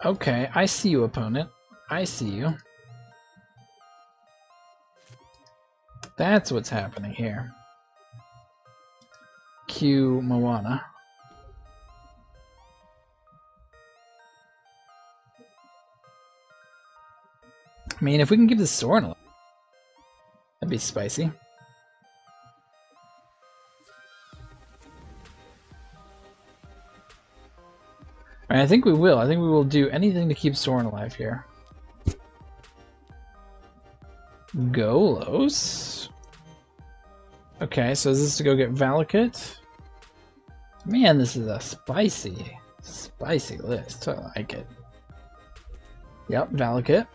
Okay, I see you, opponent. I see you. That's what's happening here. Cue Moana. I mean, if we can keep the Sorin alive, that'd be spicy. I think we will. I think we will do anything to keep Sorin alive here. Golos. Okay, so is this to go get Valakut? Man, this is a spicy list. I like it. Yep, Valakut.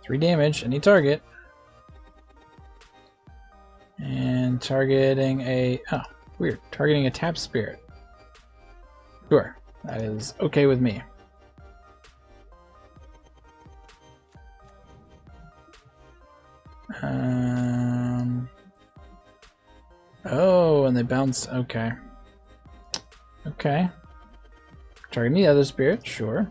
3 damage, any target. And targeting a... Oh, weird. Targeting a tap spirit. Sure, that is okay with me. Oh, and they bounce. Okay. Okay. Targeting the other spirit, sure.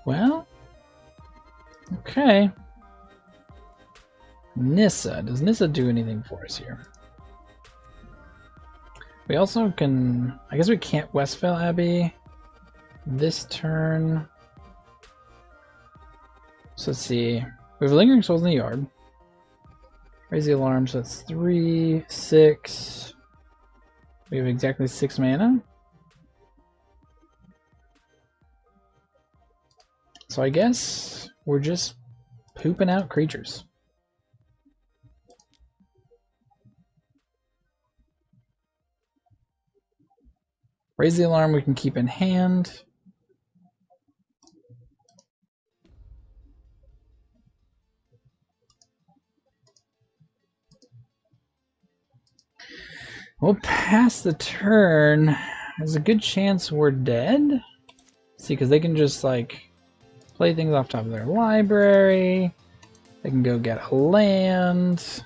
Well, okay. Nissa. Does Nissa do anything for us here? We also can... I guess we can't Westphal Abbey this turn. So let's see. We have Lingering Souls in the yard. Raise the alarm, so that's 3, 6. We have exactly 6 mana. So I guess we're just pooping out creatures. Raise the alarm we can keep in hand. We'll pass the turn. There's a good chance we're dead. See, because they can just like play things off top of their library. They can go get a land.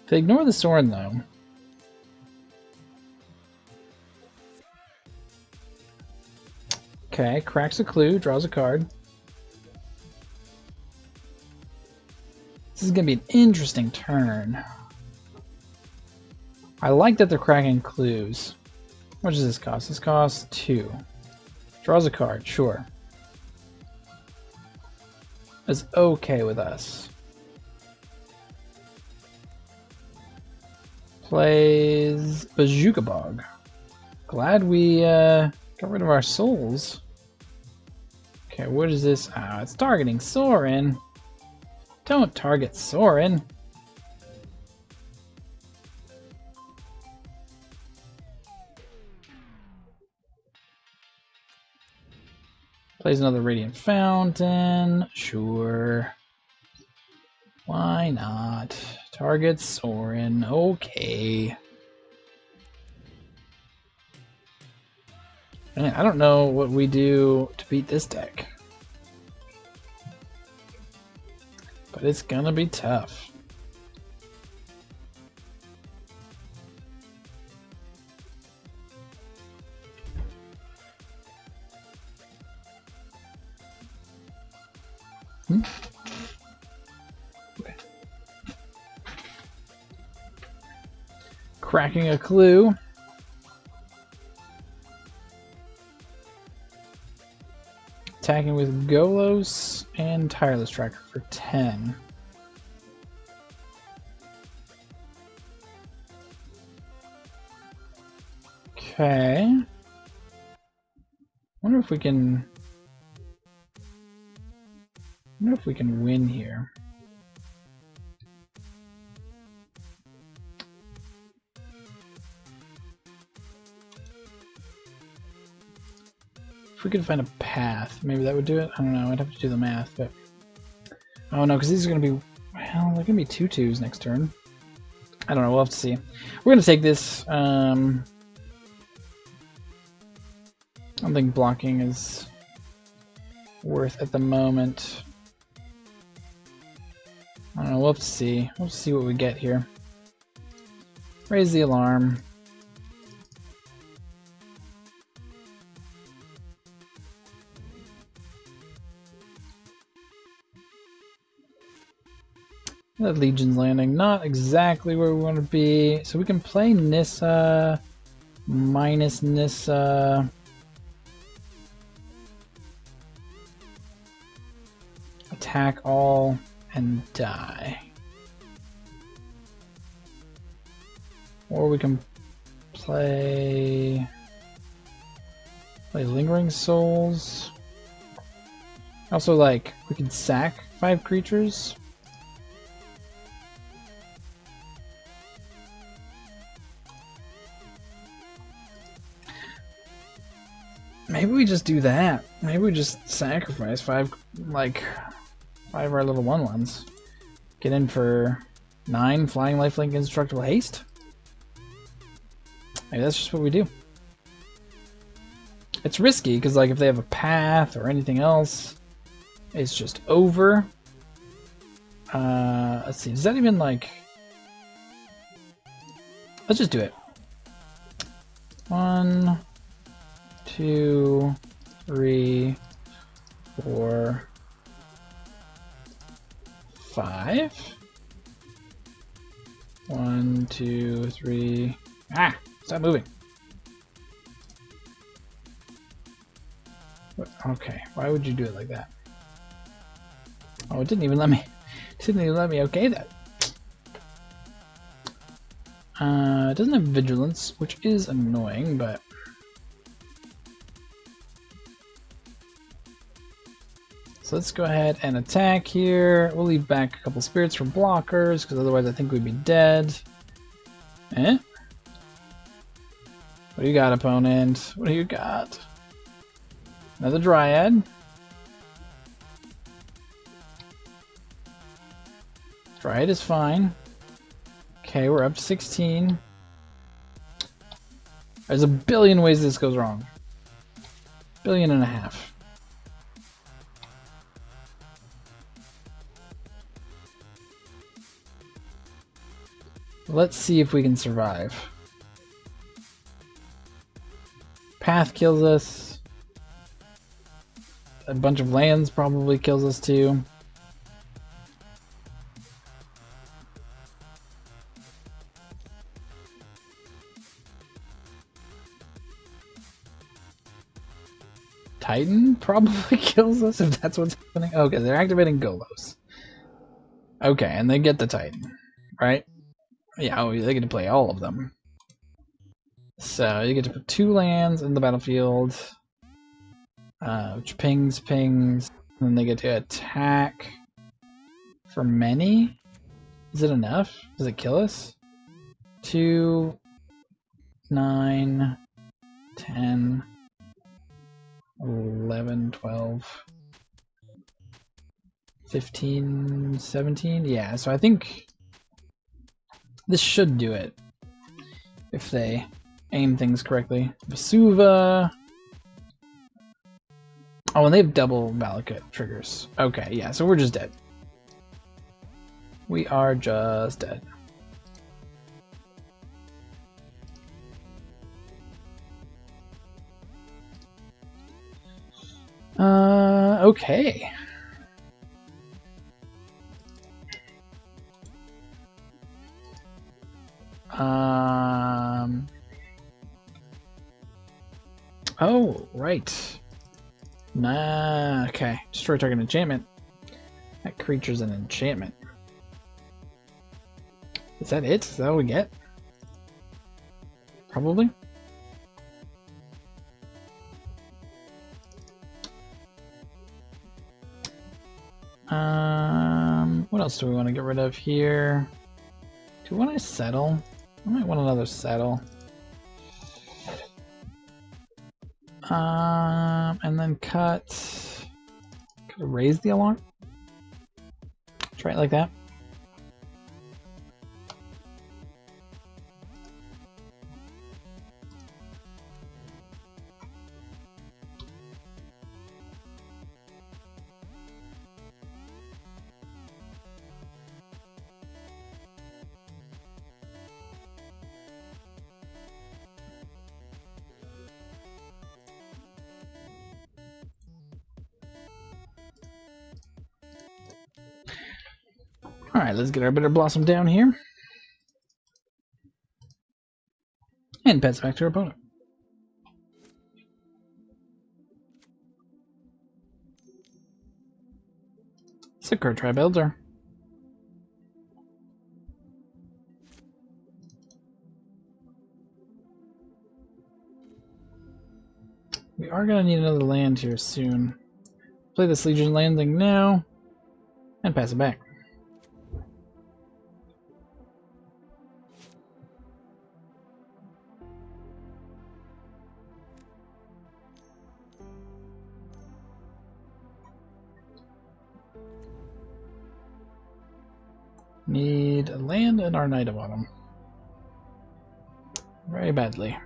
If they ignore the Sorin though. Okay, cracks a clue, draws a card. This is going to be an interesting turn. I like that they're cracking clues. What does this cost? This costs 2. Draws a card, sure. Is okay with us. Plays Bazooka Bog. Glad we got rid of our souls. Okay, what is this? Ah, it's targeting Sorin. Don't target Sorin. Plays another Radiant Fountain. Sure. Why not? Target Sorin. Okay. I don't know what we do to beat this deck. But it's gonna be tough. Okay. cracking a clue. Attacking with Golos and Tireless Tracker for 10. Okay. Wonder if we can win here. If we could find a path, maybe that would do it. I don't know. I'd have to do the math, but oh no, because these are going to be, well, they're going to be 2/2s next turn. I don't know. We'll have to see. We're going to take this. I don't think blocking is worth at the moment. I don't know. We'll have to see. We'll see what we get here. Raise the alarm. That Legion's Landing, not exactly where we want to be. So we can play Nissa, minus Nissa. Attack all and die. Or we can play Lingering Souls. Also, like, we can sack 5 creatures. Maybe we just do that. Maybe we just sacrifice 5 of our little 1/1s. Get in for 9 Flying Lifelink Indestructible Haste. Maybe that's just what we do. It's risky because, like, if they have a path or anything else, it's just over. Let's see. Does that even, like... Let's just do it. 1, 2, 3, 4, 5. 1, 2, 3. Ah! Stop moving. What? Okay. Why would you do it like that? Oh, it didn't even let me. It didn't even let me okay that. It doesn't have vigilance, which is annoying, but. So let's go ahead and attack here. We'll leave back a couple spirits for blockers, because otherwise I think we'd be dead. Eh? What do you got, opponent? What do you got? Another Dryad. Dryad is fine. Okay, we're up to 16. There's a billion ways this goes wrong. 1.5 billion. Let's see if we can survive. Path kills us. A bunch of lands probably kills us too. Titan probably kills us if that's what's happening. Okay, they're activating Golos. Okay, and they get the Titan, right? Yeah, oh, they get to play all of them. So you get to put 2 lands in the battlefield, which pings, and then they get to attack for many. Is it enough? Does it kill us? 2, 9, 10, 11, 12, 15, 17. Yeah, so I think this should do it if they aim things correctly. Vesuva. Oh, and they have double Valakut triggers. Okay, yeah, so we're just dead. We are just dead. Okay. Oh, right. Nah, okay. Destroy target enchantment. That creature's an enchantment. Is that it? Is that what we get? Probably. What else do we want to get rid of here? Do we want to settle? I might want another settle. And then cut. Could I raise the alarm? Try it like that. Alright, let's get our Bitter Blossom down here. And pass it back to our opponent. Sicker Tribe Elder. We are going to need another land here soon. Play this Legion Landing now. And pass it back. Need a land and our Knight of Autumn. Very badly.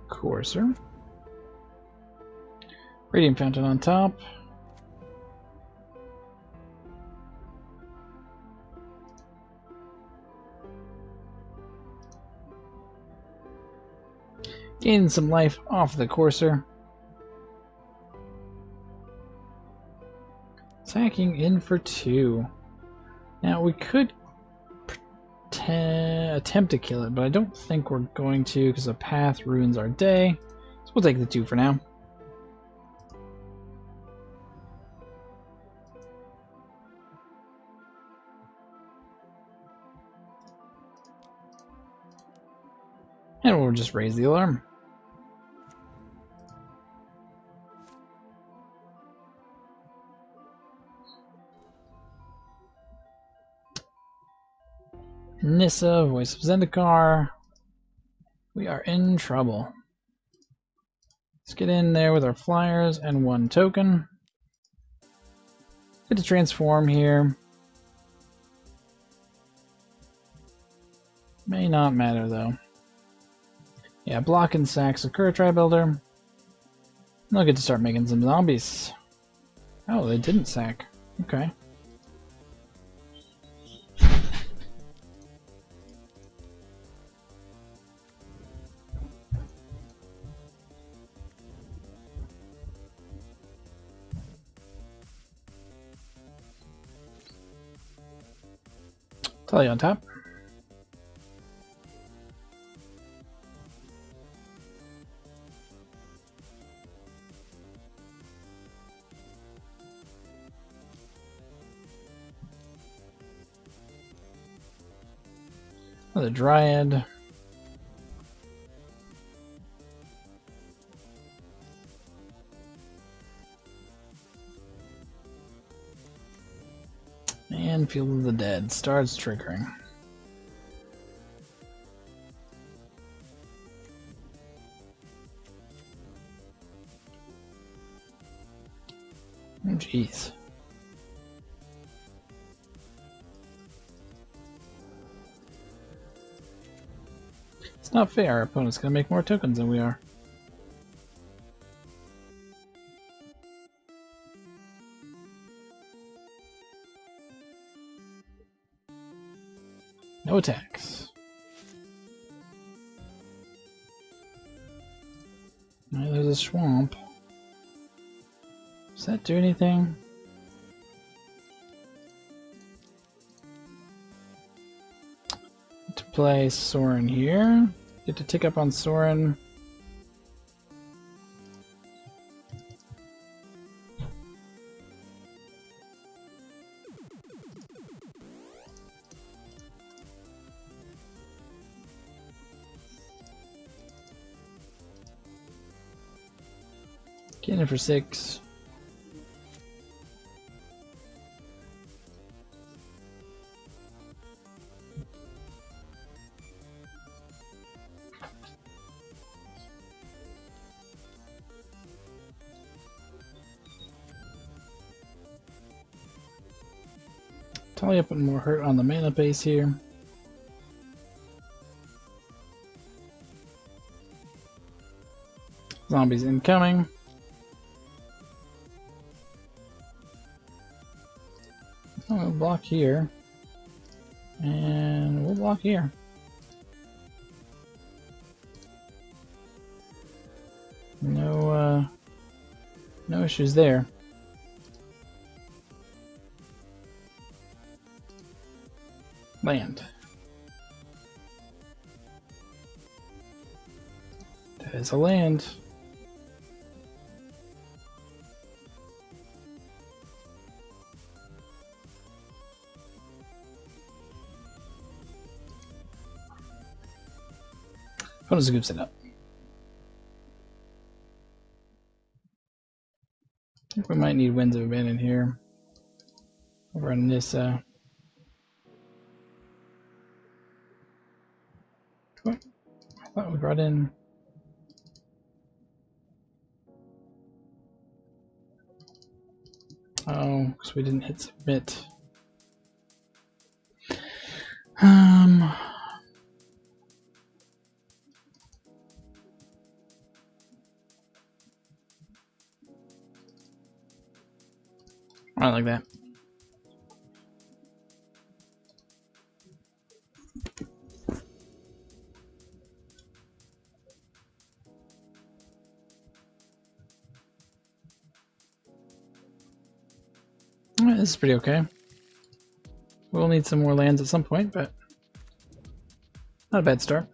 Courser. Radiant Fountain on top. Gain some life off the Courser. Attacking in for 2. Now we could attempt to kill it, but I don't think we're going to because the path ruins our day. So we'll take the 2 for now. And we'll just raise the alarm. Nissa, Voice of Zendikar. We are in trouble. Let's get in there with our flyers and 1 token. Get to transform here. May not matter though. Yeah, block and sack Sakura Tribe Elder. They'll get to start making some zombies. Oh, they didn't sack. Okay. Tally on top. Another Dryad. And Field of the Dead starts triggering. Oh, jeez. It's not fair. Our opponent's gonna make more tokens than we are. No attacks. Alright, there's a swamp. Does that do anything? To play Sorin here. Get to tick up on Sorin. Getting it for 6. Probably putting more hurt on the mana base here. Zombies incoming. We'll block here. And we'll block here. No issues there. Land. That is a land. What does a good setup? I think we might need Winds of Abandon here. Over on this what? I thought we brought in. Oh, because we didn't hit submit. I like that. Alright, this is pretty okay. We'll need some more lands at some point, but not a bad start.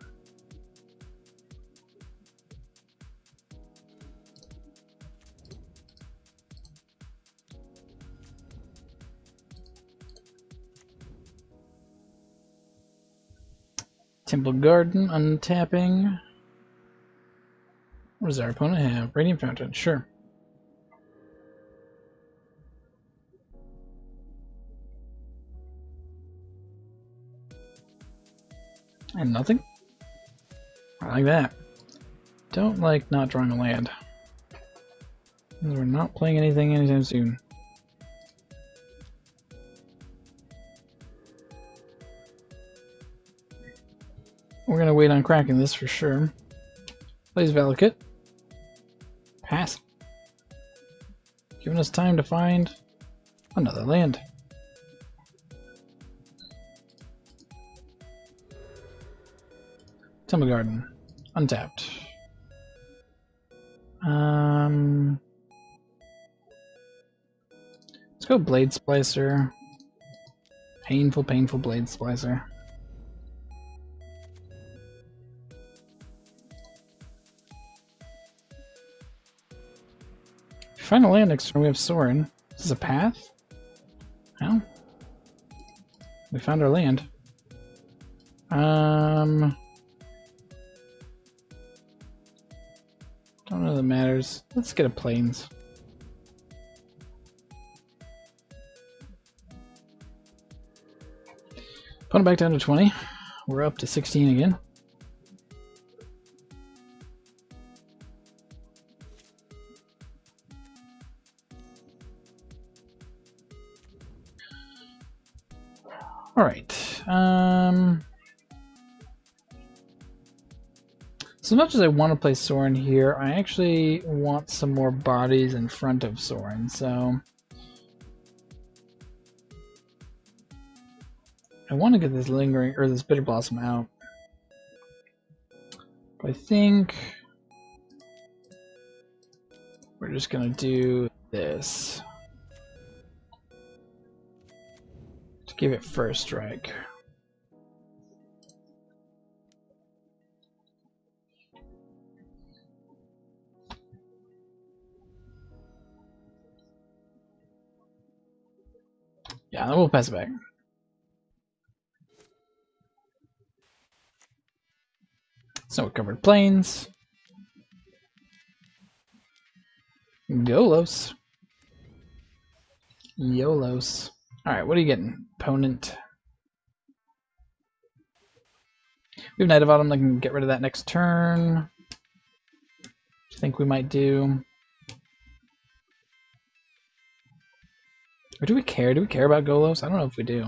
Temple Garden, untapping. What does our opponent have? Radiant Fountain, sure. And nothing? I like that. Don't like not drawing a land. We're not playing anything anytime soon. We're gonna wait on cracking this for sure. Plays Valakut. Pass. Giving us time to find another land. Temple Garden. Untapped. Let's go Blade Splicer. Painful, painful Blade Splicer. Find a land next turn, we have Sorin. Is this a path? No. We found our land. Don't know that matters. Let's get a Plains. Put it back down to 20. We're up to 16 again. All right. So as much as I want to play Sorin here, I actually want some more bodies in front of Sorin, so I want to get this lingering or this bitter blossom out. But I think we're just gonna do this to give it first strike. Yeah, then we'll pass it back. Snow-covered plains. YOLOS. YOLOS. Alright, what are you getting? Opponent. We have Knight of Autumn that can get rid of that next turn. I think we might do. Or do we care? Do we care about Golos? I don't know if we do.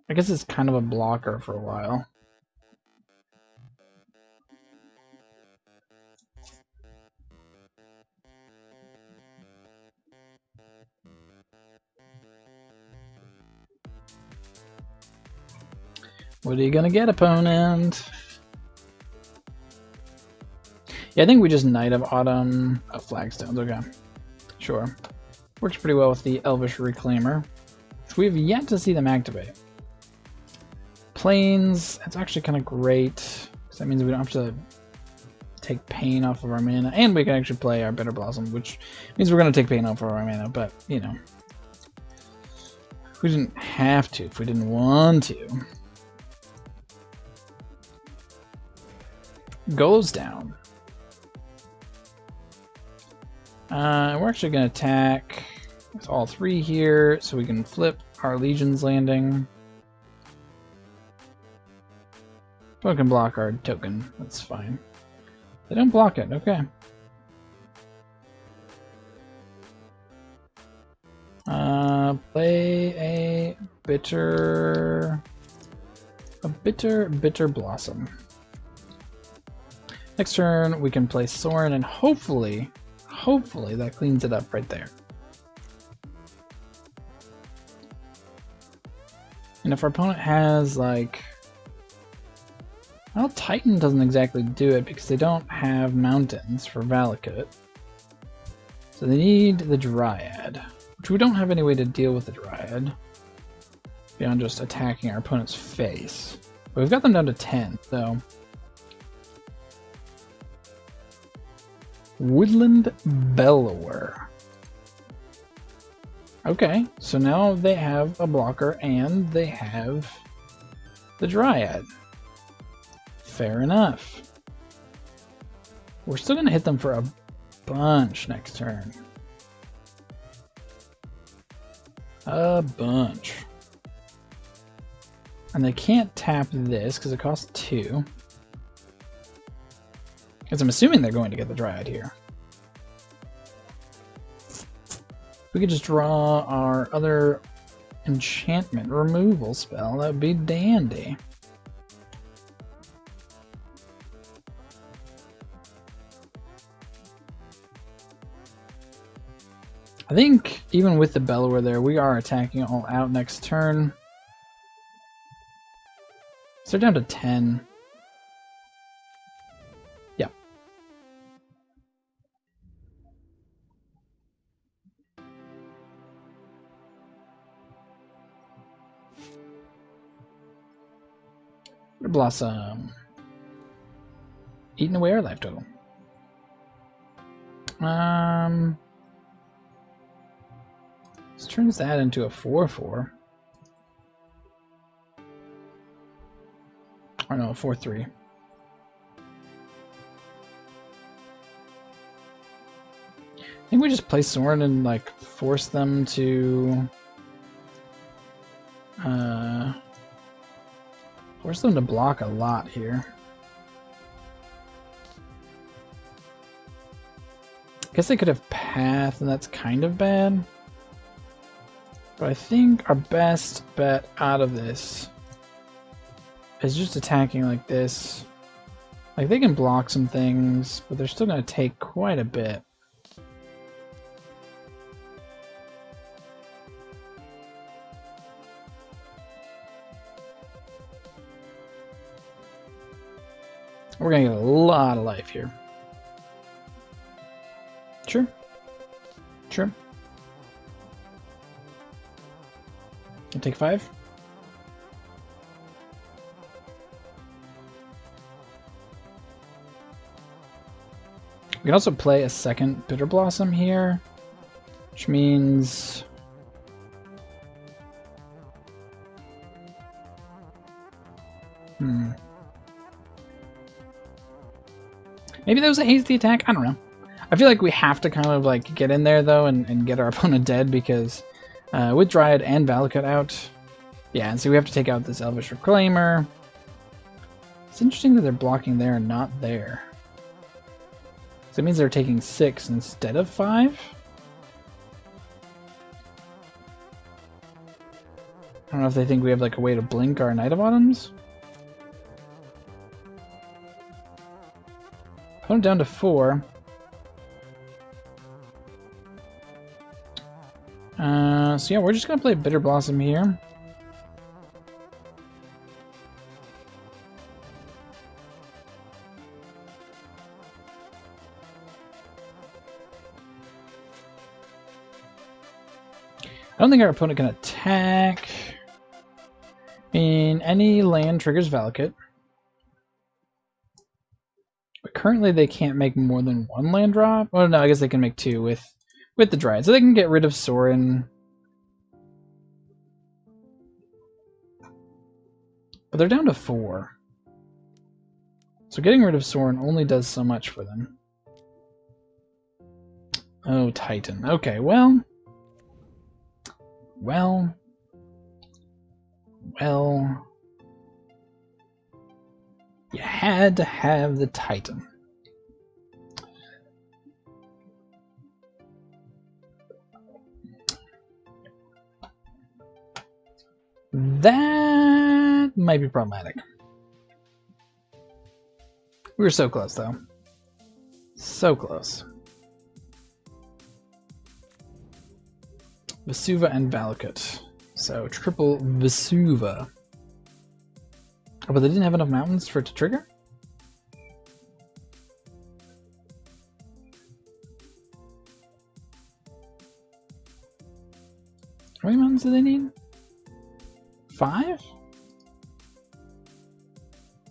I guess it's kind of a blocker for a while. What are you gonna get, opponent? Yeah, I think we just Knight of Autumn Flagstones. Okay. Sure. Works pretty well with the Elvish Reclaimer. So we have yet to see them activate. Plains, that's actually kind of great. Because that means we don't have to take pain off of our mana. And we can actually play our Bitter Blossom, which means we're going to take pain off of our mana. But, you know. We didn't have to if we didn't want to. Goes down. We're actually going to attack with all three here so we can flip our Legion's Landing. We can block our token. That's fine. They don't block it. Okay. Play a bitter blossom. Next turn we can play Sorin and hopefully that cleans it up right there. And if our opponent has like, well, Titan doesn't exactly do it because they don't have mountains for Valakut. So they need the Dryad, which we don't have any way to deal with the Dryad beyond just attacking our opponent's face. But we've got them down to 10, so Woodland Bellower. Okay, so now they have a blocker and they have the Dryad. Fair enough. We're still going to hit them for a bunch next turn. A bunch. And they can't tap this because it costs 2. Because I'm assuming they're going to get the Dryad here. We could just draw our other enchantment removal spell. That would be dandy. I think even with the Bellower there, we are attacking all out next turn. So they're down to 10. Yeah. Blossom. Eating away our life total. This turns that into a 4/4. Or no, 4/3. I think we just play Sorin and like force them to block a lot here. I guess they could have Path, and that's kind of bad. But I think our best bet out of this is just attacking like this Like, they can block some things, but they're still going to take quite a bit. We're going to get a lot of life here. Sure. Sure. I'll take 5. We can also play a second Bitter Blossom here, which means maybe that was a hasty attack? I don't know. I feel like we have to kind of like get in there though and get our opponent dead because with Dryad and Valakut out, yeah, and so we have to take out this Elvish Reclaimer. It's interesting that they're blocking there and not there. So it means they're taking 6 instead of 5? I don't know if they think we have like a way to blink our Knight of Autumns. Put him down to 4. So yeah, we're just gonna play Bitter Blossom here. I don't think our opponent can attack. I mean, any land triggers Valakut. But currently they can't make more than 1 land drop. Oh no, I guess they can make 2 with the Dryad. So they can get rid of Sorin. But they're down to 4. So getting rid of Sorin only does so much for them. Oh, Titan. Okay, well... Well... You had to have the Titan. That might be problematic. We were so close, though. So close. Vesuva and Valakut. So, triple Vesuva. Oh, but they didn't have enough mountains for it to trigger? How many mountains do they need? 5?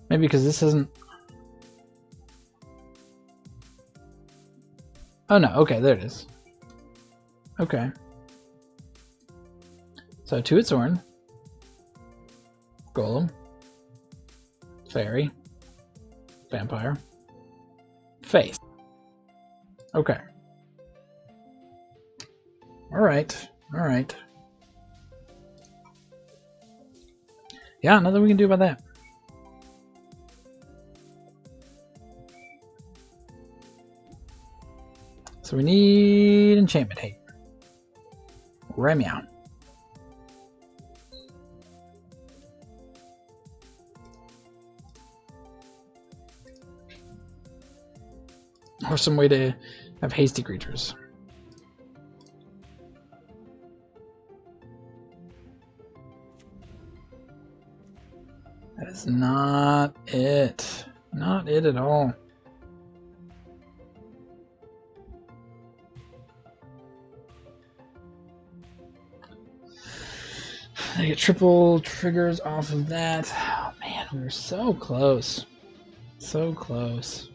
Maybe because this isn't... Oh no, okay, there it is. Okay. So 2 at Sorin. Golem. Fairy. Vampire. Face. Okay. Alright. Alright. Yeah, nothing we can do about that. So we need enchantment hate. Remia. Or some way to have hasty creatures. That is not it. Not it at all. They get triple triggers off of that. Oh man, we were so close. So close.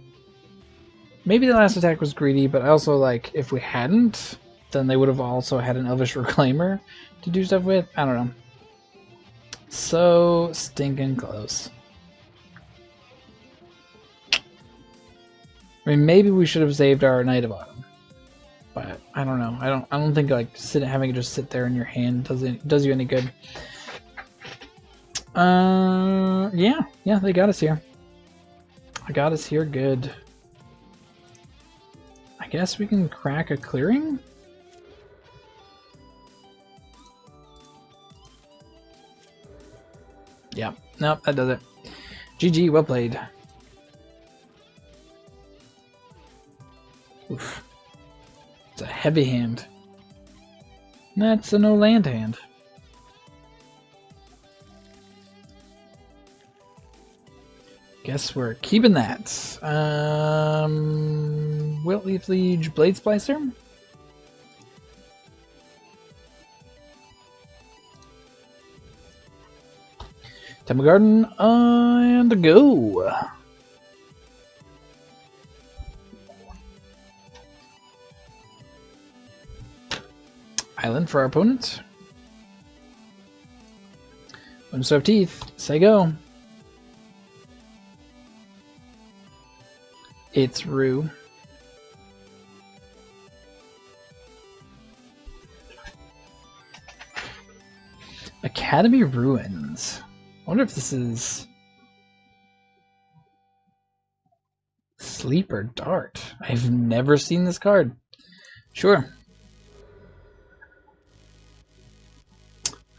Maybe the last attack was greedy, but also, like, if we hadn't, then they would have also had an Elvish Reclaimer to do stuff with. I don't know. So stinking close. I mean, maybe we should have saved our Knight of Autumn, but I don't know. I don't think like having it just sit there in your hand does you any good. Yeah, they got us here. I got us here good. I guess we can crack a clearing? Yeah, nope, that does it. GG, well played. heavy hand. That's a no land hand. Guess we're keeping that. Wiltleaf Liege, Blade Splicer. Temple Garden, and go. Island for our opponent. Windswept of Teeth, say go. It's Rue. Academy Ruins. I wonder if this is Sleep or Dart. I've never seen this card. Sure.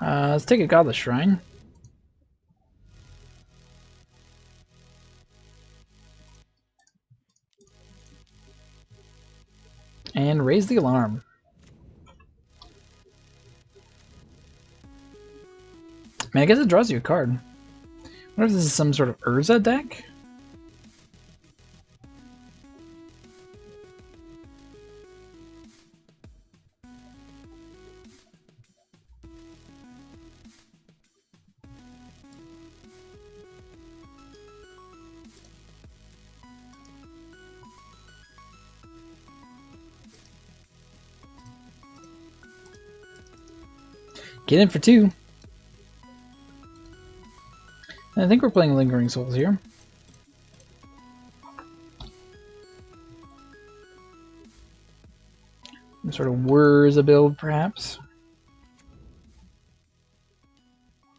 Let's take a Godless Shrine. And raise the alarm. I mean, I guess it draws you a card. I wonder if this is some sort of Urza deck? Get in for 2. I think we're playing Lingering Souls here. Some sort of Wurza build, perhaps.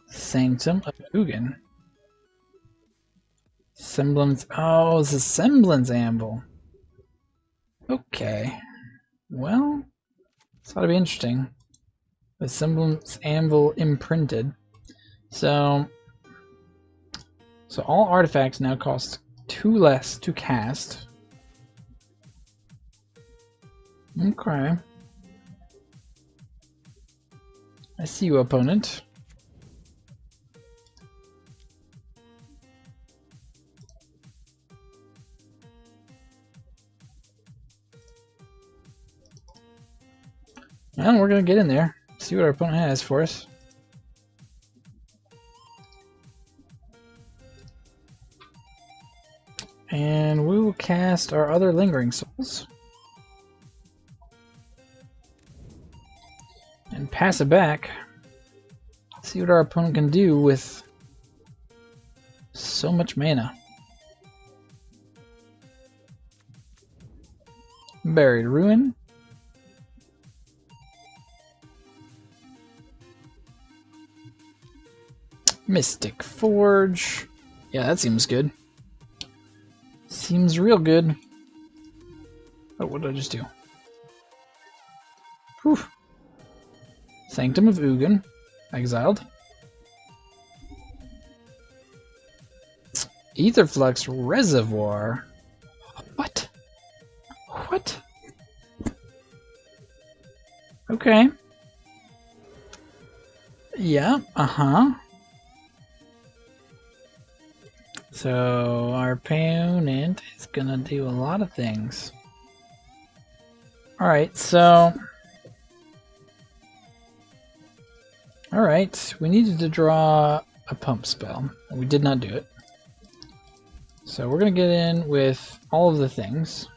Sanctum of Ugin. Semblance. Oh, it's a Semblance Anvil. Okay. Well, this ought to be interesting. The Semblance Anvil imprinted. So all artifacts now cost 2 less to cast. Okay. I see you, opponent. Well, we're gonna get in there. See what our opponent has for us. And we will cast our other Lingering Souls. And pass it back. See what our opponent can do with so much mana. Buried Ruin. Mystic Forge. Yeah, that seems good. Seems real good. Oh, what did I just do? Whew. Sanctum of Ugin. Exiled. Aetherflux Reservoir. What? What? Okay. Yeah, uh-huh. So our opponent is gonna do a lot of things. Alright, so... Alright, we needed to draw a pump spell. We did not do it. So we're gonna get in with all of the things.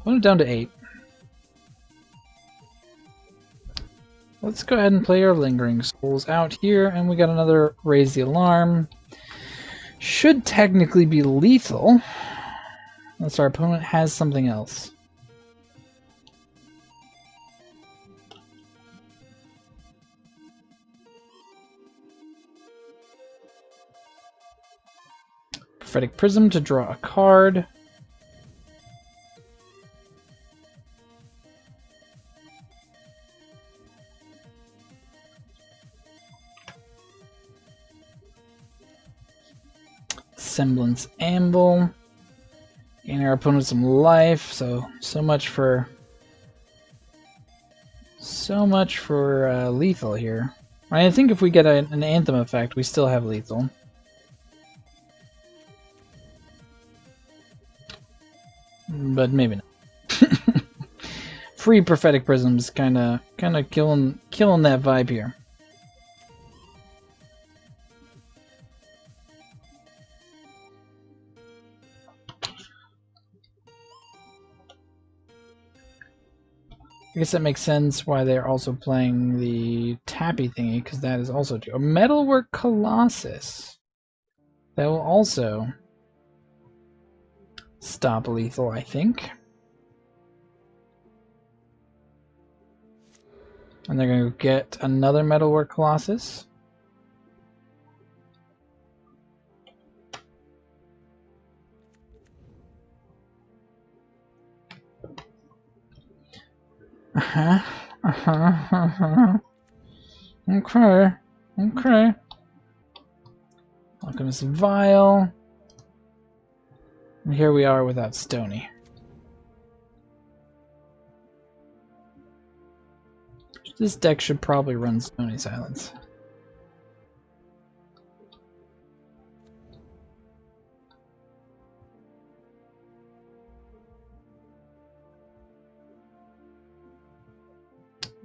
Put it down to 8. Let's go ahead and play our Lingering Souls out here, and we got another Raise the Alarm. Should technically be lethal, unless our opponent has something else. Prophetic Prism to draw a card. Semblance Amble. Gain our opponent some life, so much for lethal here. I think if we get an Anthem effect, we still have lethal. But maybe not. Free Prophetic Prisms kinda killing that vibe here. I guess that makes sense why they're also playing the tappy thingy, because that is also a Metalwork Colossus. That will also stop lethal, I think. And they're going to get another Metalwork Colossus. Okay. Alchemist Vial. And here we are without Stony. This deck should probably run Stony Silence.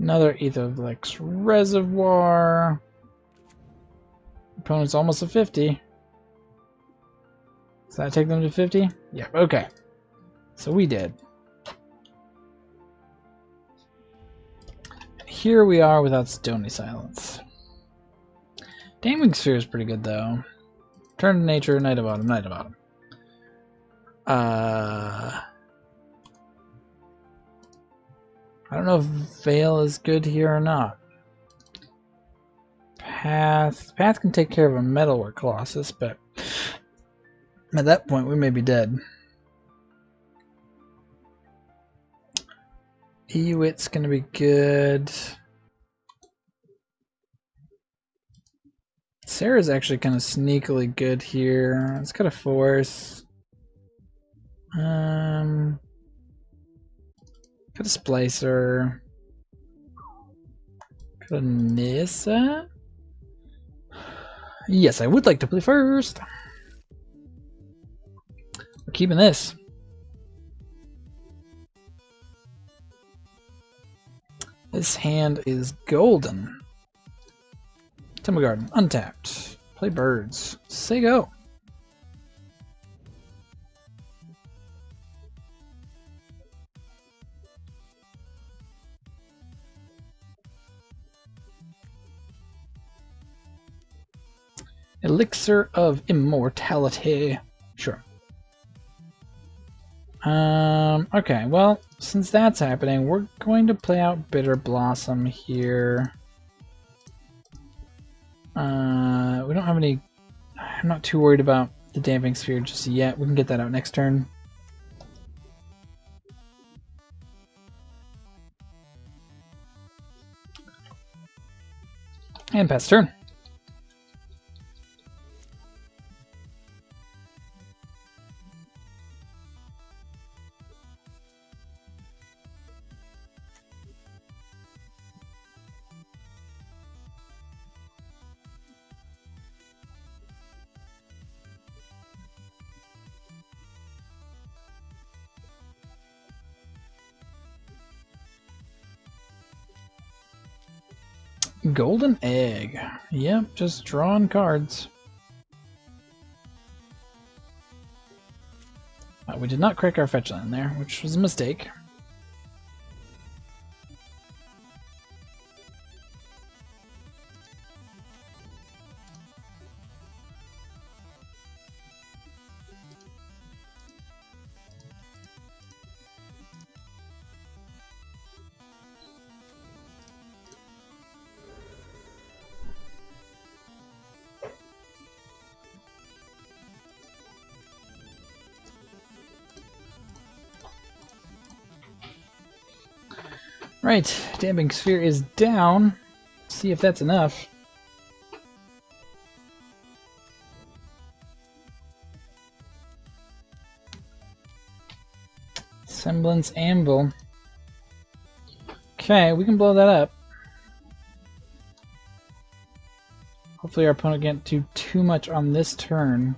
Another Aetherflux Reservoir. Opponent's almost a 50. Does that take them to 50? Yeah, okay. So we did. Here we are without Stony Silence. Damning Sphere is pretty good though. Turn to Nature, Night of Autumn, Night of Autumn. I don't know if Veil is good here or not. Path can take care of a Metalwork Colossus, but at that point we may be dead. Ewit's gonna be good. Sarah's actually kind of sneakily good here. It's got a force. Got a Splicer. Got a Nissa. Yes, I would like to play first. We're keeping this. This hand is golden. Temple Garden, untapped. Play birds. Say go. Elixir of Immortality. Sure. Okay, well, since that's happening, we're going to play out Bitter Blossom here. We don't have any... I'm not too worried about the Damping Sphere just yet. We can get that out next turn. And pass turn. Golden Egg. Yep, just drawing cards. We did not crack our fetch land there, which was a mistake. Right, Damping Sphere is down. See if that's enough. Semblance Anvil. Okay, we can blow that up. Hopefully our opponent can't do too much on this turn.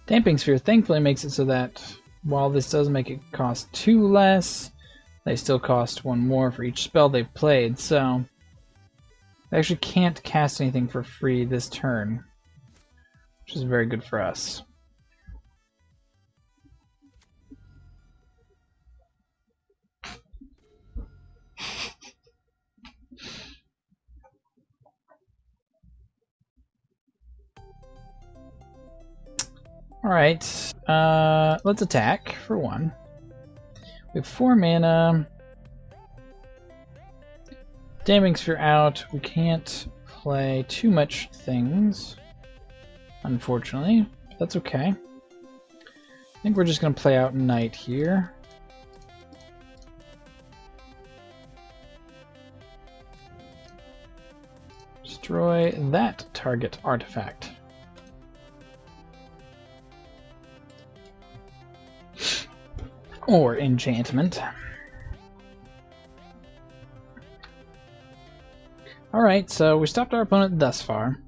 Damping Sphere thankfully makes it so that while this does make it cost 2 less, they still cost 1 more for each spell they've played, so they actually can't cast anything for free this turn, which is very good for us. Alright, let's attack for 1. We have 4 mana. Damping Sphere out. We can't play too much things, unfortunately. But that's okay. I think we're just going to play out Knight here. Destroy that target artifact. Or enchantment. Alright, so we stopped our opponent thus far.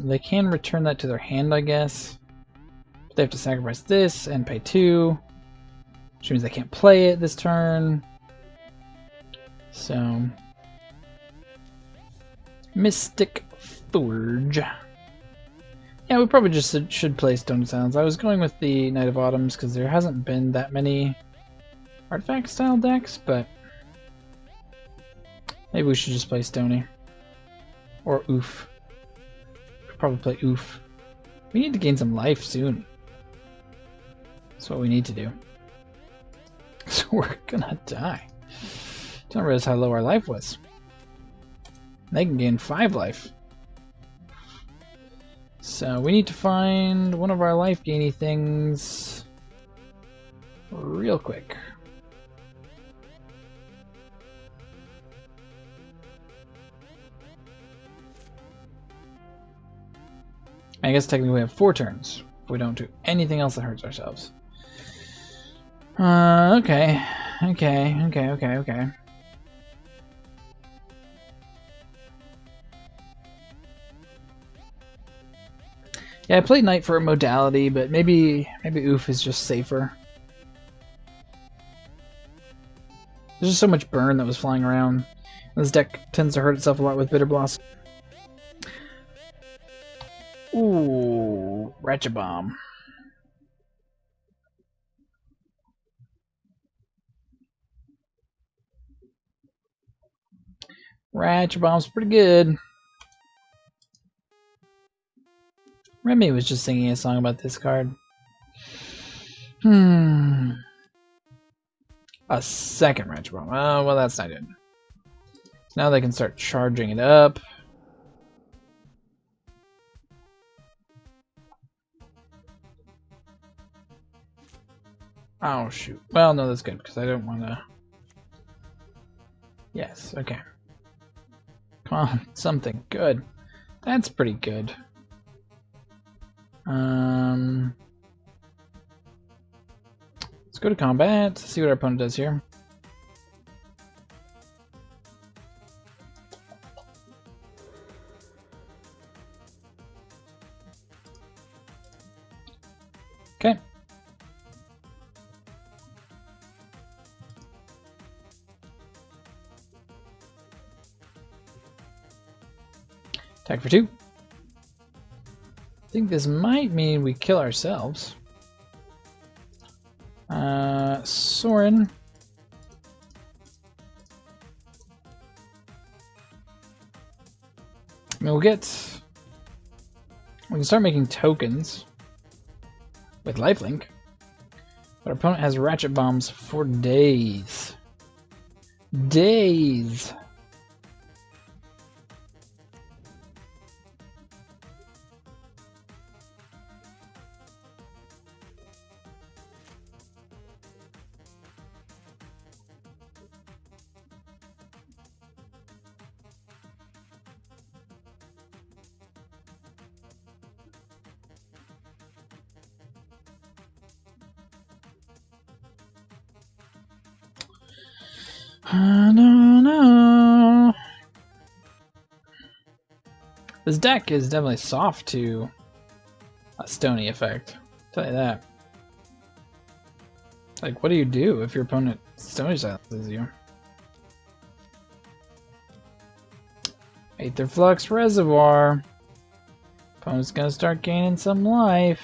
They can return that to their hand, I guess. But they have to sacrifice this and pay 2. Which means they can't play it this turn. So... Mystic Forge. Yeah, we probably just should play Stone Silence. I was going with the Knight of Autumns because there hasn't been that many artifact-style decks, but maybe we should just play Stony. Or Oof. We'll probably play Oof. We need to gain some life soon. That's what we need to do. So we're gonna die. Don't realize how low our life was. They can gain 5 life. So we need to find one of our life gainy things real quick. I guess technically we have 4 turns if we don't do anything else that hurts ourselves. Okay. Yeah, I played Knight for a modality, but maybe Oof is just safer. There's just so much burn that was flying around. This deck tends to hurt itself a lot with Bitter Blossom. Ooh, Ratchet Bomb. Ratchet Bomb's pretty good. Remy was just singing a song about this card. A second Ratchet Bomb. Oh, well, that's not good. Now they can start charging it up. Oh, shoot. Well, no, that's good, because I don't want to... Yes, okay. Come on, something good. That's pretty good. Let's go to combat, see what our opponent does here. Okay. Attack for 2. I think this might mean we kill ourselves. Sorin. I mean, we can start making tokens with lifelink, but our opponent has Ratchet Bombs for days. Days! No. This deck is definitely soft to a stony effect. I'll tell you that. Like, what do you do if your opponent stony silences you? Aether Flux Reservoir. Opponent's gonna start gaining some life.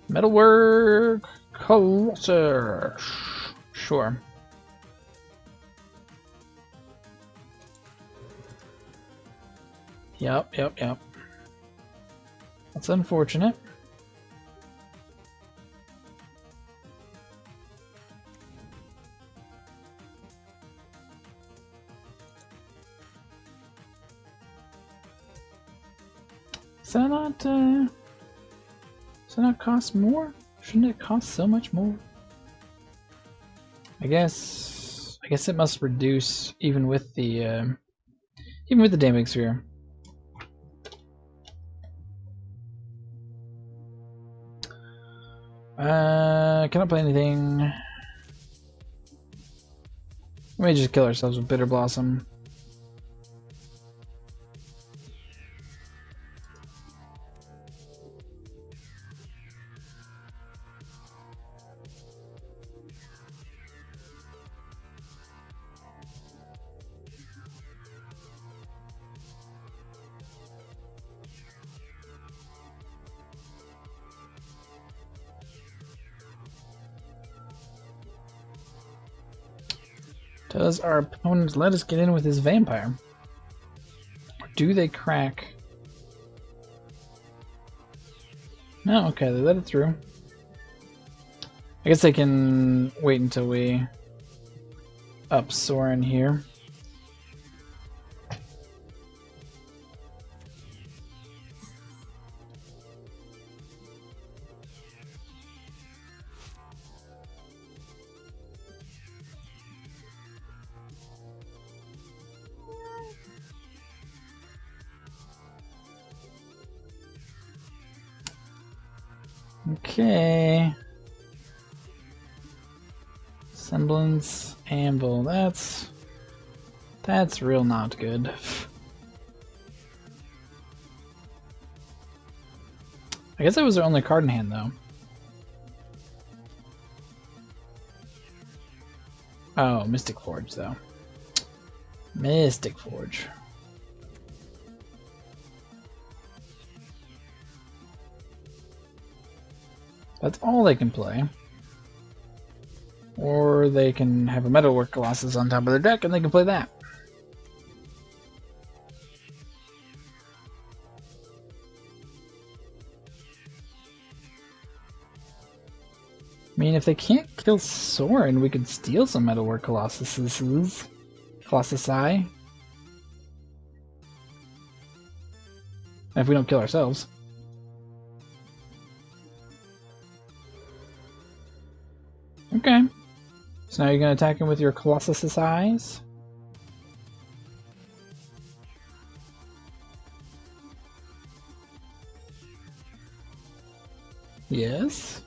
Metalwork Colossus. Sure. Yep. That's unfortunate. Does that not cost more? Shouldn't it cost so much more? I guess it must reduce even with the damage sphere. Cannot play anything. We may just kill ourselves with Bitter Blossom. Does our opponent let us get in with his vampire? Or do they crack? No, okay, they let it through. I guess they can wait until we up Sorin here. Okay. Semblance Anvil. That's real not good. I guess that was their only card in hand though. Oh, Mystic Forge though. Mystic Forge. That's all they can play. Or they can have a Metalwork Colossus on top of their deck and they can play that. I mean, if they can't kill Sorin, we could steal some Metalwork Colossuses. Colossusi. If we don't kill ourselves. Okay. So now you're going to attack him with your Colossus' eyes? Yes.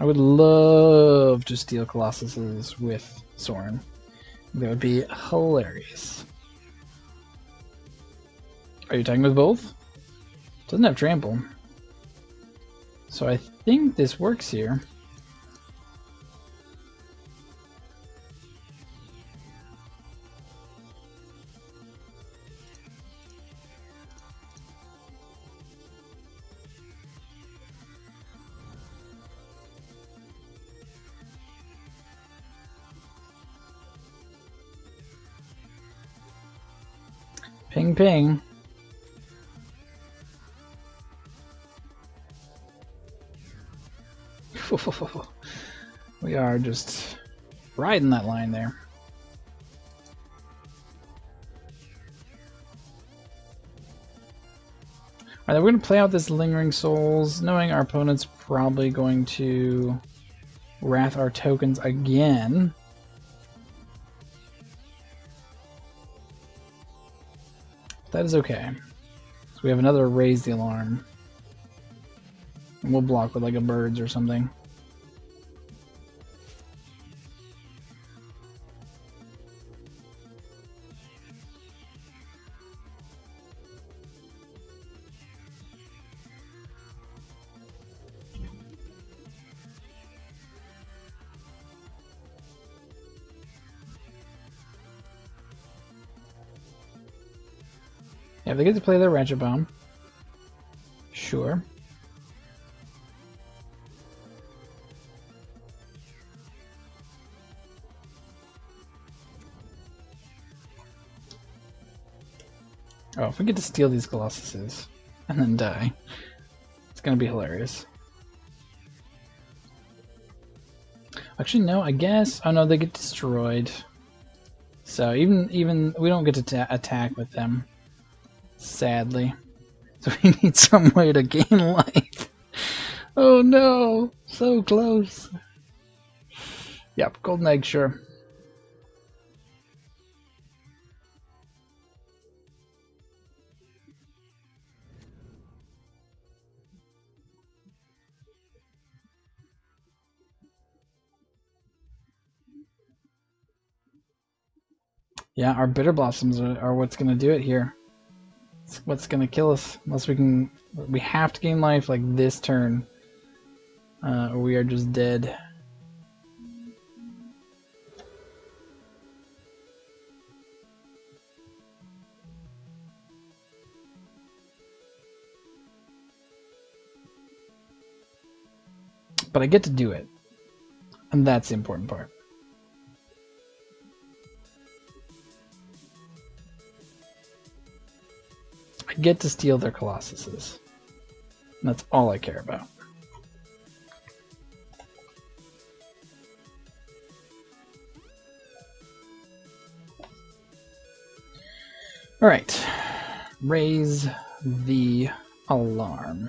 I would love to steal Colossuses with Sorin. That would be hilarious. Are you attacking with both? Doesn't have trample. So I think this works here. Ping ping. We are just riding that line there. Alright, we're going to play out this Lingering Souls, knowing our opponent's probably going to wrath our tokens again. That is okay. we have another raise the alarm. And we'll block with like a birds or something. Yeah, they get to play their Ratchet Bomb. Sure. Oh, if we get to steal these Colossuses and then die, it's gonna be hilarious. Actually, no, I guess. Oh no, they get destroyed. So even we don't get to attack with them. Sadly. So we need some way to gain life. Oh no! So close. Yep, golden egg, sure. Yeah, our bitter blossoms are what's gonna do it here. It's what's gonna kill us unless we have to gain life like this turn, or we are just dead. But I get to do it, and that's the important part. I get to steal their Colossuses. And that's all I care about. Alright. Raise the alarm.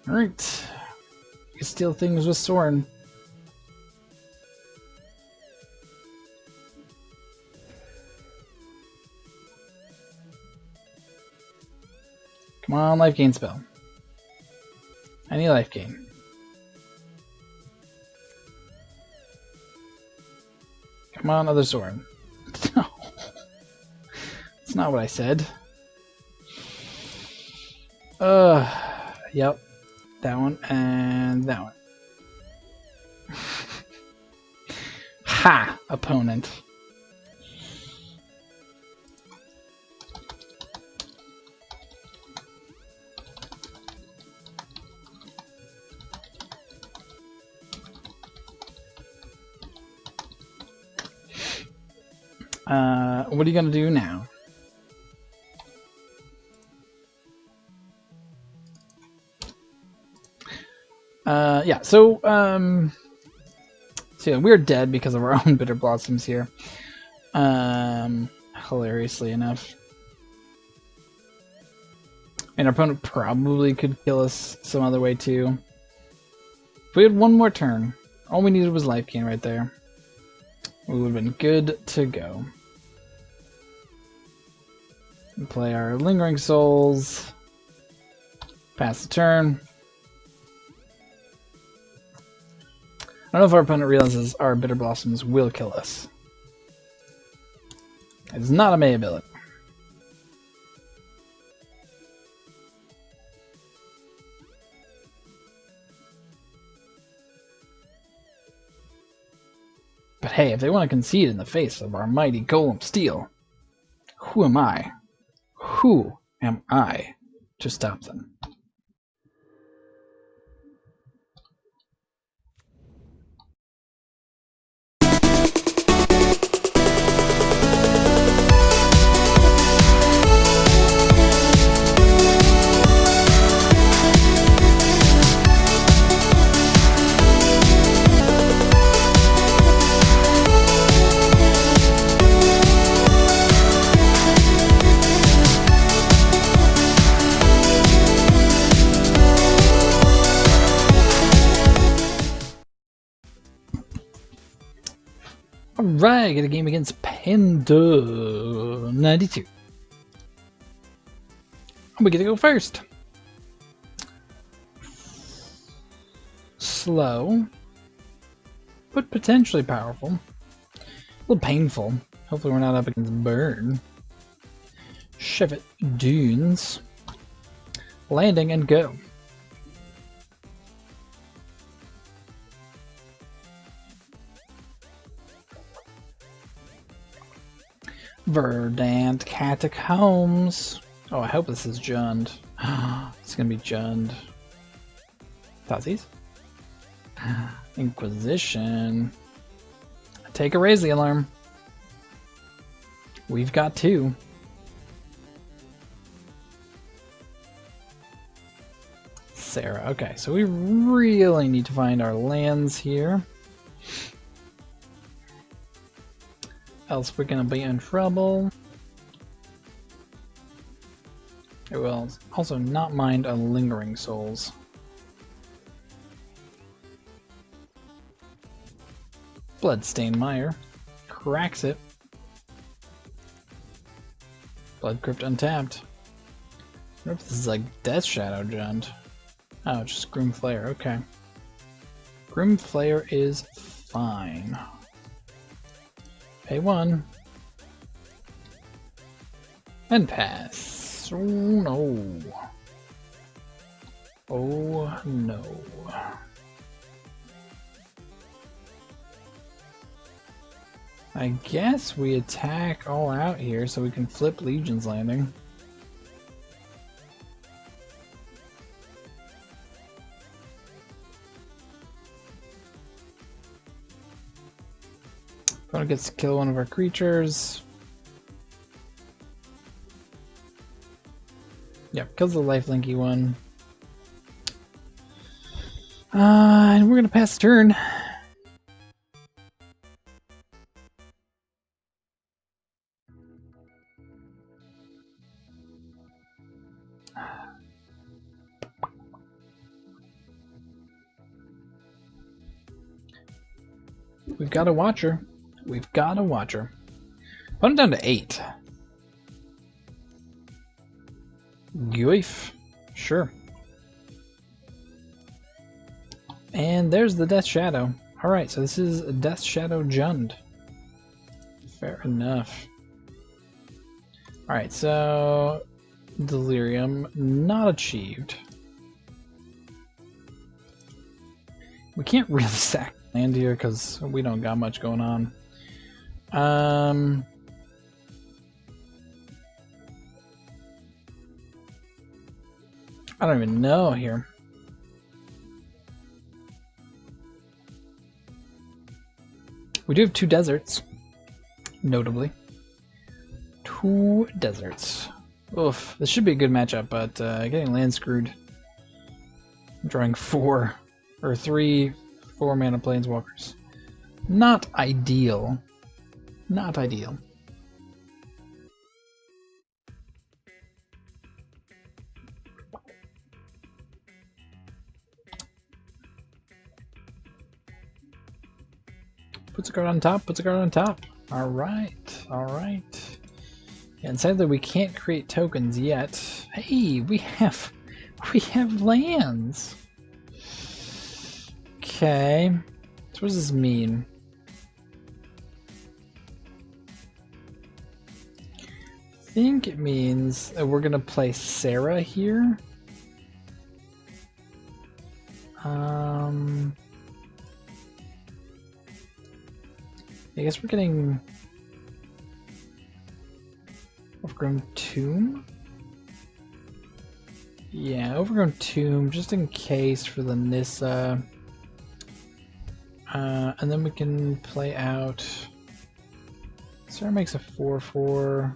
Alright. You can steal things with Sorin. Come on, life gain spell. Any life gain. Come on, other Sorin. No. That's not what I said. Yep. That one and that one. Ha! Opponent. What are you gonna do now? Yeah, so yeah, we're dead because of our own bitter blossoms here. Hilariously enough. And our opponent probably could kill us some other way too. If we had one more turn, all we needed was life gain right there. We would have been good to go. And play our Lingering Souls. Pass the turn. I don't know if our opponent realizes our Bitter Blossoms will kill us. It's not a May ability. But hey, if they want to concede in the face of our mighty Golem Steel, who am I? Who am I to stop them? Alright, get a game against Panda 92. We get to go first. Slow, but potentially powerful. A little painful. Hopefully we're not up against Burn. Chevet Dunes. Landing and go. Verdant Catacombs. Oh, I hope this is Jund. It's gonna be Jund. Thoughtseize. Inquisition. Take a raise the alarm. We've got 2. Sarah. Okay, so we really need to find our lands here. Else we're gonna be in trouble. I will also not mind a Lingering Souls. Bloodstained Mire. Cracks it. Blood Crypt untapped. I wonder if this is like Death Shadow Jund. Oh, just Groom Flayer, okay. Groom Flayer is fine. Pay 1. And pass. Oh no. Oh no. I guess we attack all out here so we can flip Legion's Landing. Opponent gets to kill one of our creatures. Yep, kills the lifelinky one. And we're gonna pass the turn. We've got a Watcher. We've got a Watcher. Put him down to 8. Goif. Sure. And there's the Death Shadow. Alright, so this is Death Shadow Jund. Fair enough. Alright, so Delirium not achieved. We can't really sack land here because we don't got much going on. I don't even know here. We do have 2 deserts, notably. 2 deserts. Oof, this should be a good matchup, but getting land screwed. I'm drawing 4 or 3 4-mana planeswalkers. Not ideal. Not ideal. Puts a card on top, puts a card on top. Alright, alright. And sadly we can't create tokens yet. Hey, we have lands. Okay. So what does this mean? I think it means that we're gonna play Sarah here. I guess we're getting Overgrown Tomb? Yeah, Overgrown Tomb, just in case for the Nissa. And then we can play out... Sarah makes a 4/4,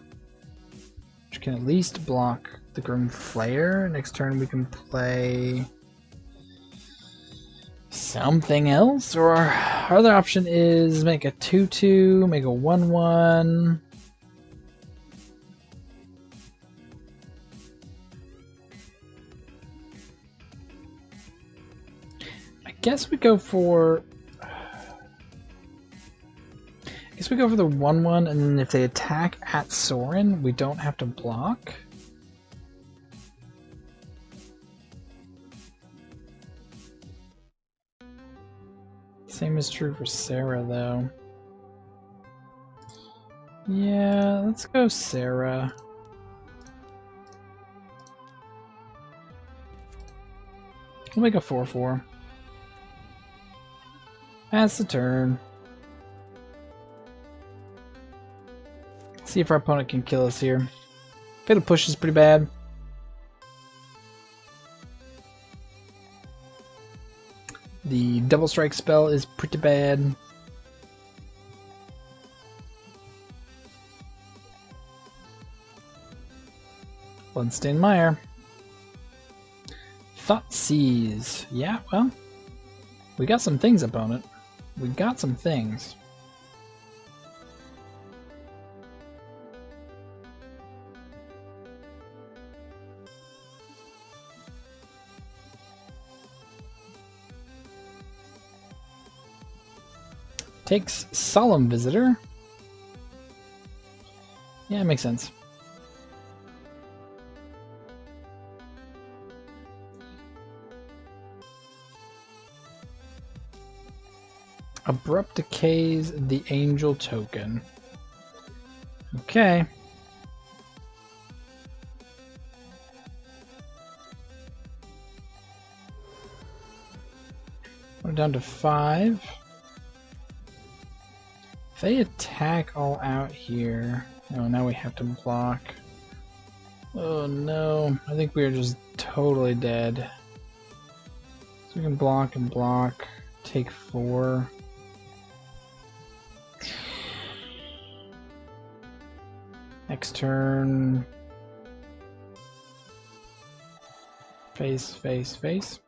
which can at least block the Grim Flayer. Next turn we can play... something else, or our other option is make a 2/2, make a 1/1. I guess we go for we go for the 1/1, and then if they attack at Sorin, we don't have to block. Same is true for Sarah, though. Yeah, let's go Sarah. We'll make a 4/4. That's the turn. See if our opponent can kill us here. Fatal Push is pretty bad. The Double Strike spell is pretty bad. Bloodstained Mire. Thoughtseize. Yeah, well, we got some things, opponent. We got some things. Takes Solemn Visitor. Yeah, it makes sense. Abrupt Decays the Angel Token. Okay. We're down to 5. If they attack all out here... Oh, now we have to block. Oh no, I think we are just totally dead. So we can block and block. Take 4. Next turn. Face, face, face.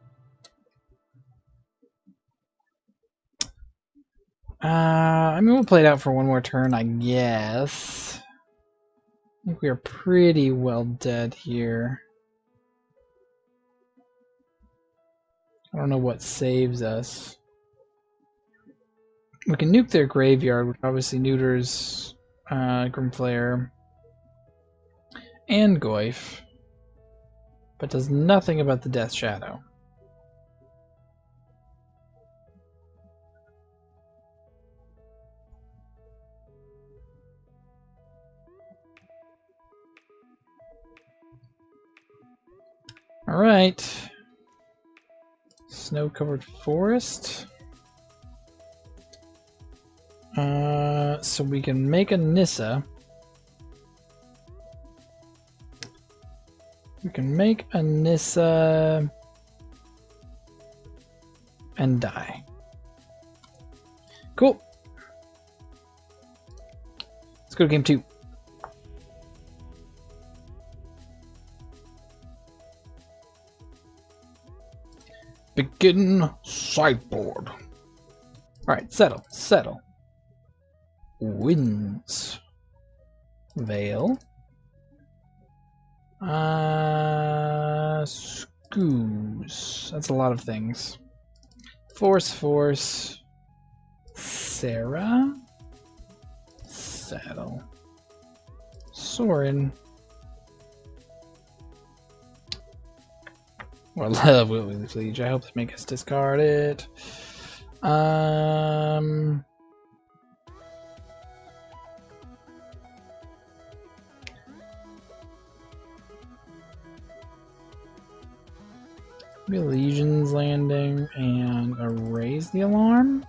I mean, we'll play it out for one more turn, I guess. I think we are pretty well dead here. I don't know what saves us. We can nuke their graveyard, which obviously neuters Grimflayer and Goyf, but does nothing about the Death Shadow. Alright. Snow-covered forest. So we can make a Nissa. We can make a Nissa and die. Cool. Let's go to game 2. Begin sideboard. Alright, settle, settle. Winds. Veil. Scoos. That's a lot of things. Force, force. Sarah. Saddle. Sorin. Well, I love Willie's Liege. I hope to make us discard it. Maybe Legion's Landing and erase the alarm?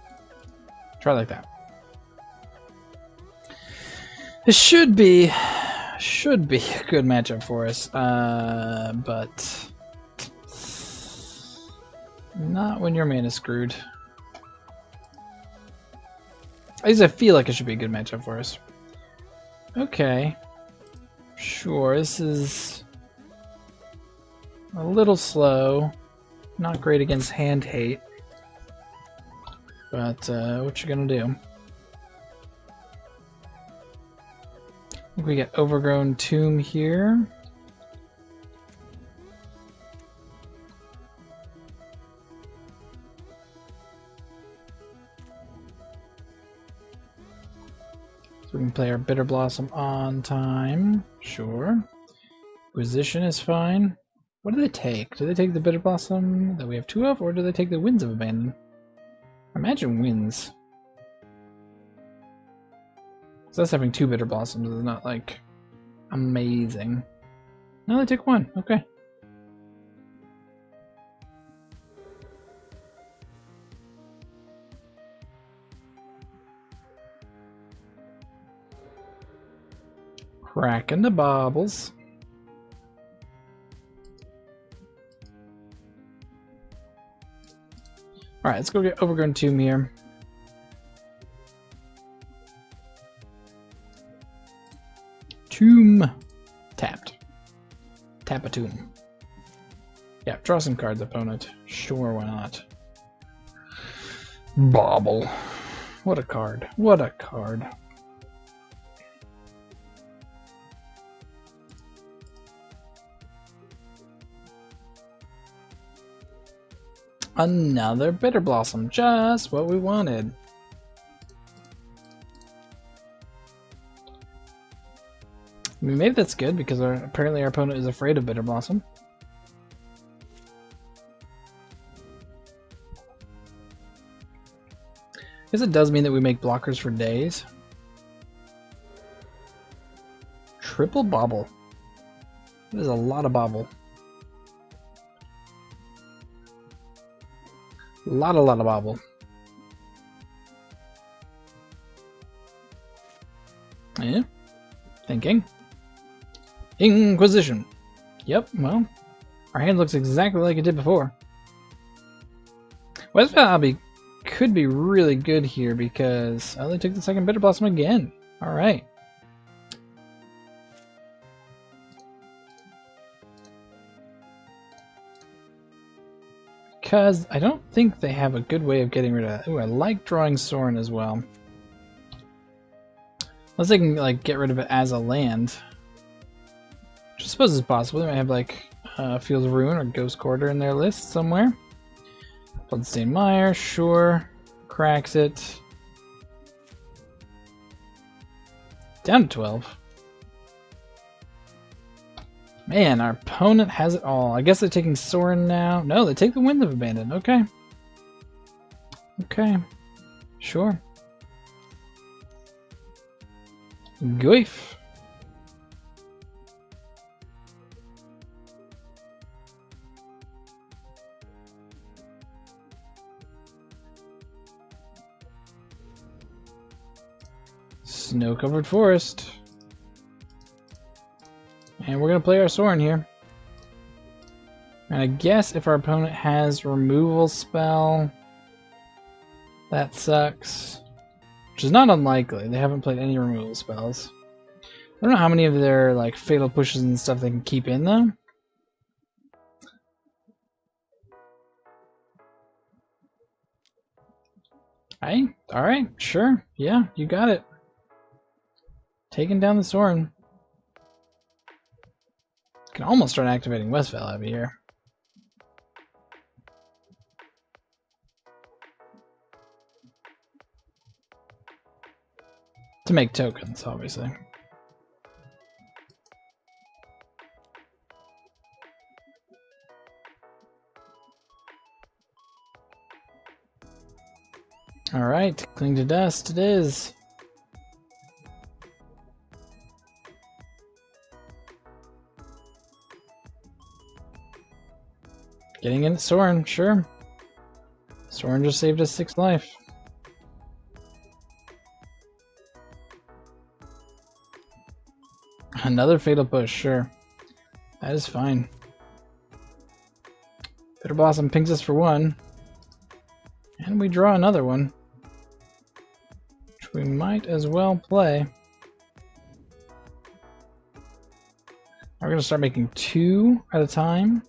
Try like that. This should be a good matchup for us, but not when your man is screwed. At least I feel like it should be a good matchup for us. Okay. Sure, this is a little slow. Not great against hand hate. But what you gonna do? I think we get Overgrown Tomb here. We can play our Bitter Blossom on time. Sure. Acquisition is fine. What do they take? Do they take the Bitter Blossom that we have 2 of, or do they take the Winds of Abandon? I imagine Winds. So us having 2 Bitter Blossoms is not, like, amazing. No, they take 1. Okay. Cracking the baubles. Alright, let's go get Overgrown Tomb here. Tomb. Tapped. Tap a tomb. Yeah, draw some cards, opponent. Sure, why not? Bauble. What a card. What a card. Another Bitter Blossom, just what we wanted. I mean, maybe that's good because apparently our opponent is afraid of Bitter Blossom. I guess it does mean that we make blockers for days. Triple bauble. That is a lot of bauble. Lot of bauble. Yeah. Thinking. Inquisition. Yep, well, our hand looks exactly like it did before. West Abbey could be really good here because I only took the second Bitter Blossom again. Alright. Because I don't think they have a good way of getting rid of that. Ooh, I like drawing Sorin as well. Unless they can like get rid of it as a land. Which I suppose is possible. They might have like Fields of Ruin or Ghost Quarter in their list somewhere. Bloodstained Mire, sure. Cracks it. Down to 12. Man, our opponent has it all. I guess they're taking Sorin now. No, they take the Wind of Abandon. Okay. Okay. Sure. Goif. Snow-covered forest. And we're going to play our Sorin here. And I guess if our opponent has removal spell, that sucks. Which is not unlikely. They haven't played any removal spells. I don't know how many of their like fatal pushes and stuff they can keep in though. Hey, alright, sure. Yeah, you got it. Taking down the Sorin. Can almost start activating Westvale Abbey here. To make tokens, obviously. Alright, cling to dust it is. Getting in at Sorin, sure. Sorin just saved us 6 life. Another fatal push, sure. That is fine. Bitter Blossom pings us for 1. And we draw another one. Which we might as well play. We're going to start making 2 at a time.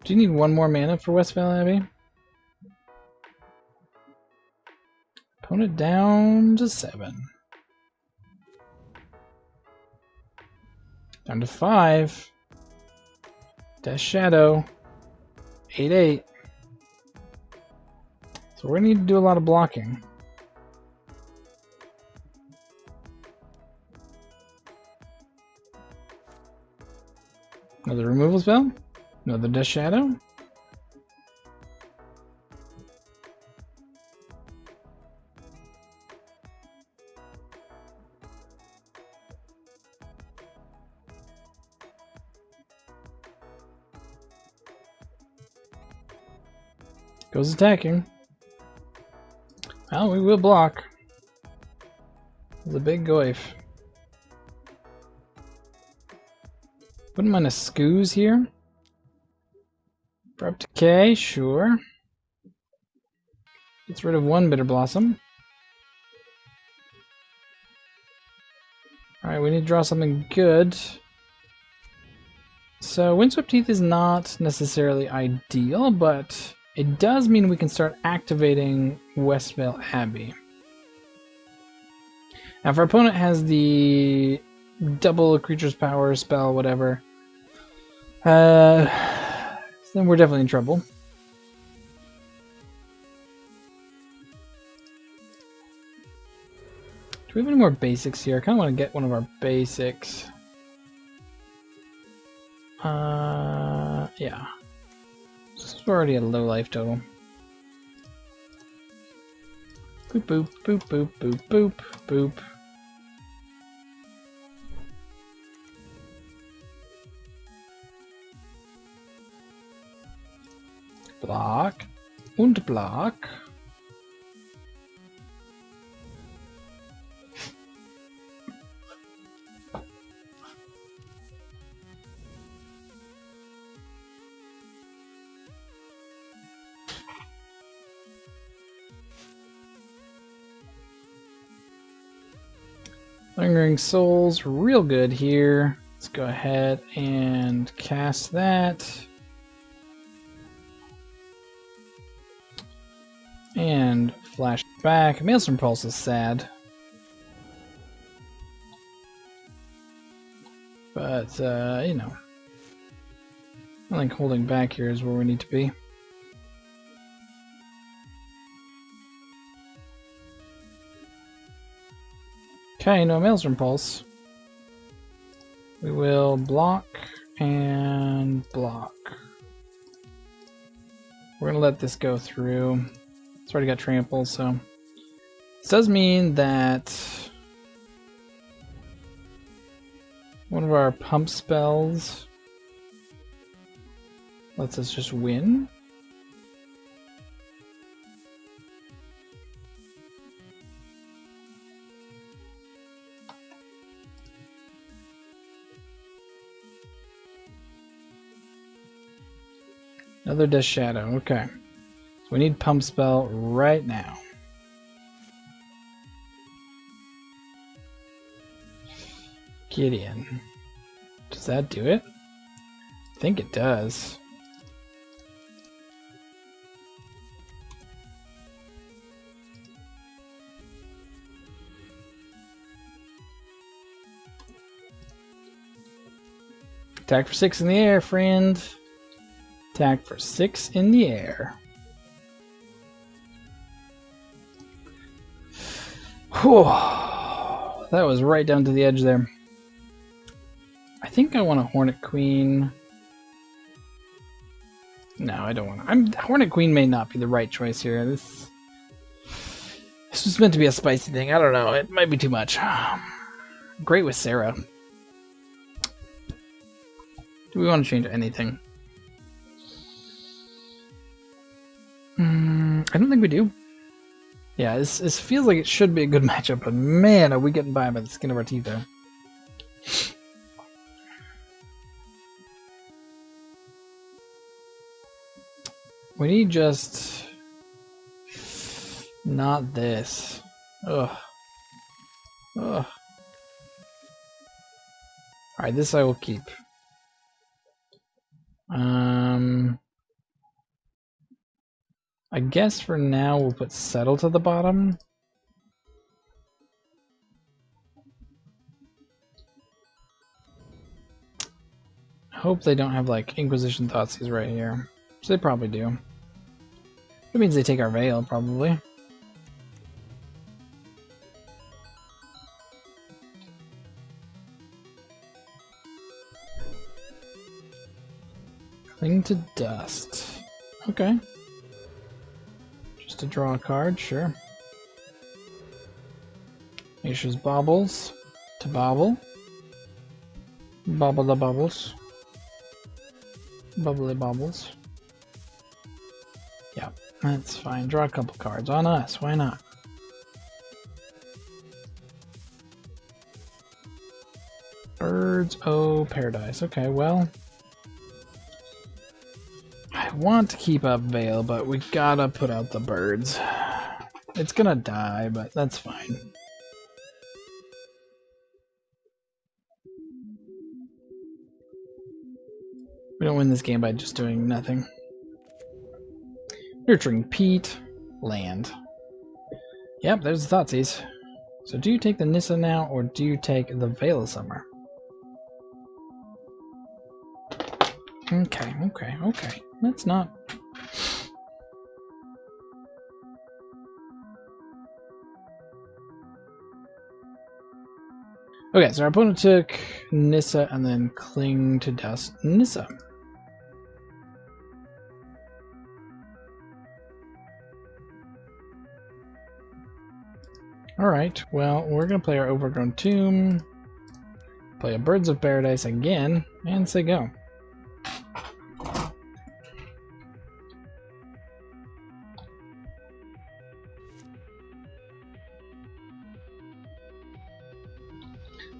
Do you need 1 more mana for Westvale Abbey? Opponent down to 7. Down to 5. Death Shadow. 8/8. So we're going to need to do a lot of blocking. Another removal spell. Another Death Shadow. Goes attacking. Well, we will block. It's a big goif. Wouldn't mind a Scoos here. Abrupt Decay, sure. Gets rid of one Bitter Blossom. Alright, we need to draw something good. So, Windswept Teeth is not necessarily ideal, but it does mean we can start activating Westvale Abbey. Now, if our opponent has the double creature's power spell, whatever, then we're definitely in trouble. Do we have any more basics here? I kind of want to get one of our basics. Yeah. This is already a low life total. Boop, boop, boop, boop, boop, boop, boop. Block und block. Lingering Souls, real good here. Let's go ahead and cast that. And flash back. Maelstrom Pulse is sad. But, you know. I think holding back here is where we need to be. Okay, no Maelstrom Pulse. We will block and block. We're gonna let this go through. It's already got trample, so this does mean that one of our pump spells lets us just win. Another Death Shadow, okay. So we need Pump Spell right now. Gideon. Does that do it? I think it does. Attack for 6 in the air, friend. Attack for 6 in the air. Whew. That was right down to the edge there. I think I want a Hornet Queen. No, I don't want to. Hornet Queen may not be the right choice here. This was meant to be a spicy thing. I don't know. It might be too much. Great with Sarah. Do we want to change anything? I don't think we do. Yeah, this feels like it should be a good matchup, but man, are we getting by the skin of our teeth there. We need just not this. Ugh. Ugh. Alright, this I will keep. I guess for now we'll put Settle to the bottom. I hope they don't have like Inquisition Thoughtseize right here. Which they probably do. That means they take our Veil, probably. Cling to dust. Okay. Just to draw a card, sure. Nature's baubles. To bobble. Bobble the bubbles. Bubbly bubbles. Yeah, that's fine. Draw a couple cards on us. Why not? Birds, oh, paradise. Okay, well, I want to keep up Veil, but we gotta put out the birds. It's gonna die, but that's fine. We don't win this game by just doing nothing. Nurturing peat, land. Yep, there's the Thoughtseize. So do you take the Nissa now, or do you take the Veil of Summer? Okay. That's not... Okay, so our opponent took Nissa and then Cling to Dust Nissa. Alright, well, we're going to play our Overgrown Tomb, play a Birds of Paradise again, and say go.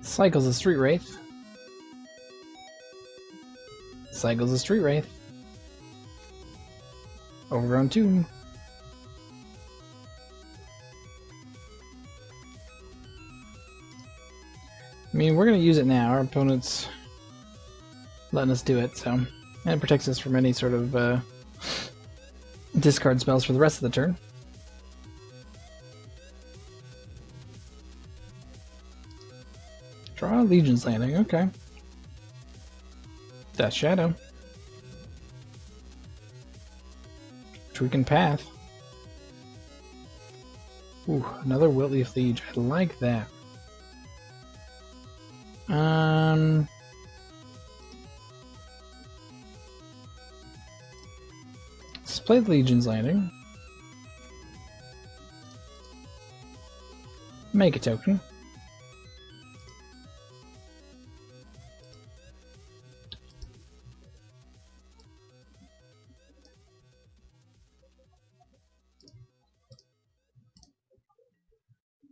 Cycles a Street Wraith. Cycles a Street Wraith. Overgrown Tomb. I mean, we're going to use it now. Our opponent's letting us do it, so... And it protects us from any sort of discard spells for the rest of the turn. Draw Legion's Landing, okay. Death Shadow. Tweaking Path. Ooh, another Wiltleaf Liege. I like that. Let's play the Legion's Landing. Make a token.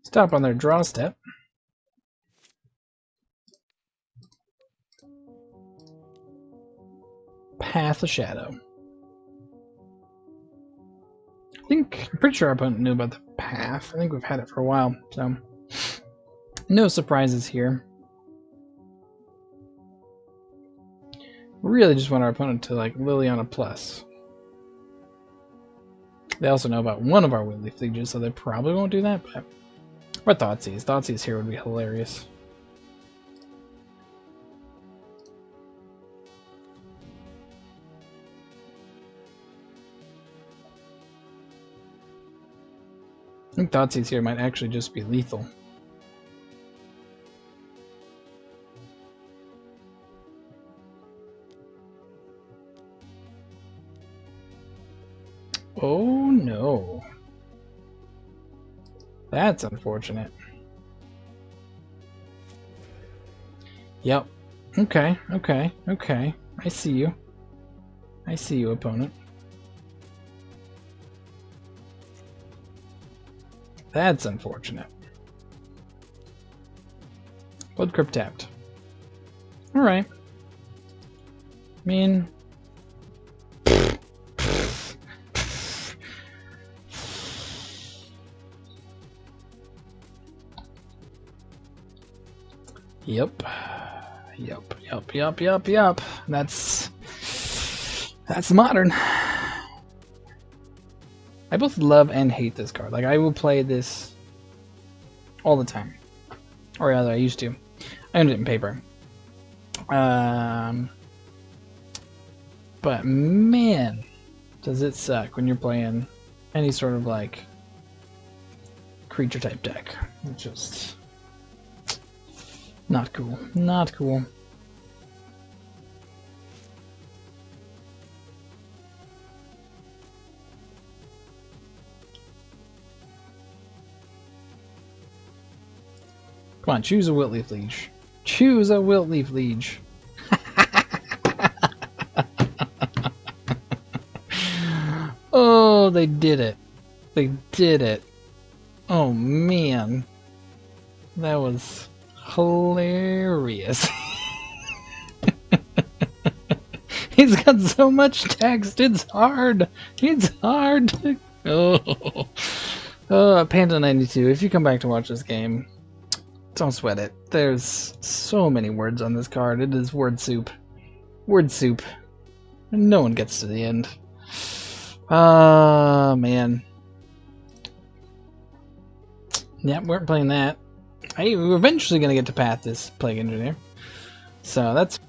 Stop on their draw step. Path of Shadow. I'm pretty sure our opponent knew about the path. I think we've had it for a while, so no surprises here. We really just want our opponent to like Liliana Plus. They also know about one of our Wiltleaf Lieges, so they probably won't do that, but... Or Thoughtseize. Thoughtseize here would be hilarious. I think Thoughtseize here might actually just be lethal. Oh no. That's unfortunate. Yep. Okay. I see you. I see you, opponent. That's unfortunate. Blood Crypt tapped. Alright. I mean... Yep. That's modern. I both love and hate this card. Like, I will play this all the time. Or rather, I used to. I owned it in paper. But man, does it suck when you're playing any sort of, like, creature type deck. It's just... not cool. Not cool. Come on, choose a Wiltleaf Liege. Choose a Wiltleaf Liege. Oh, they did it. They did it. Oh, man. That was hilarious. He's got so much text. It's hard. It's hard. Oh. Panda92, if you come back to watch this game, don't sweat it. There's so many words on this card. It is word soup. Word soup. And no one gets to the end. Ah, man. Yeah, we weren't playing that. We're eventually going to get to Path this Plague Engineer. So that's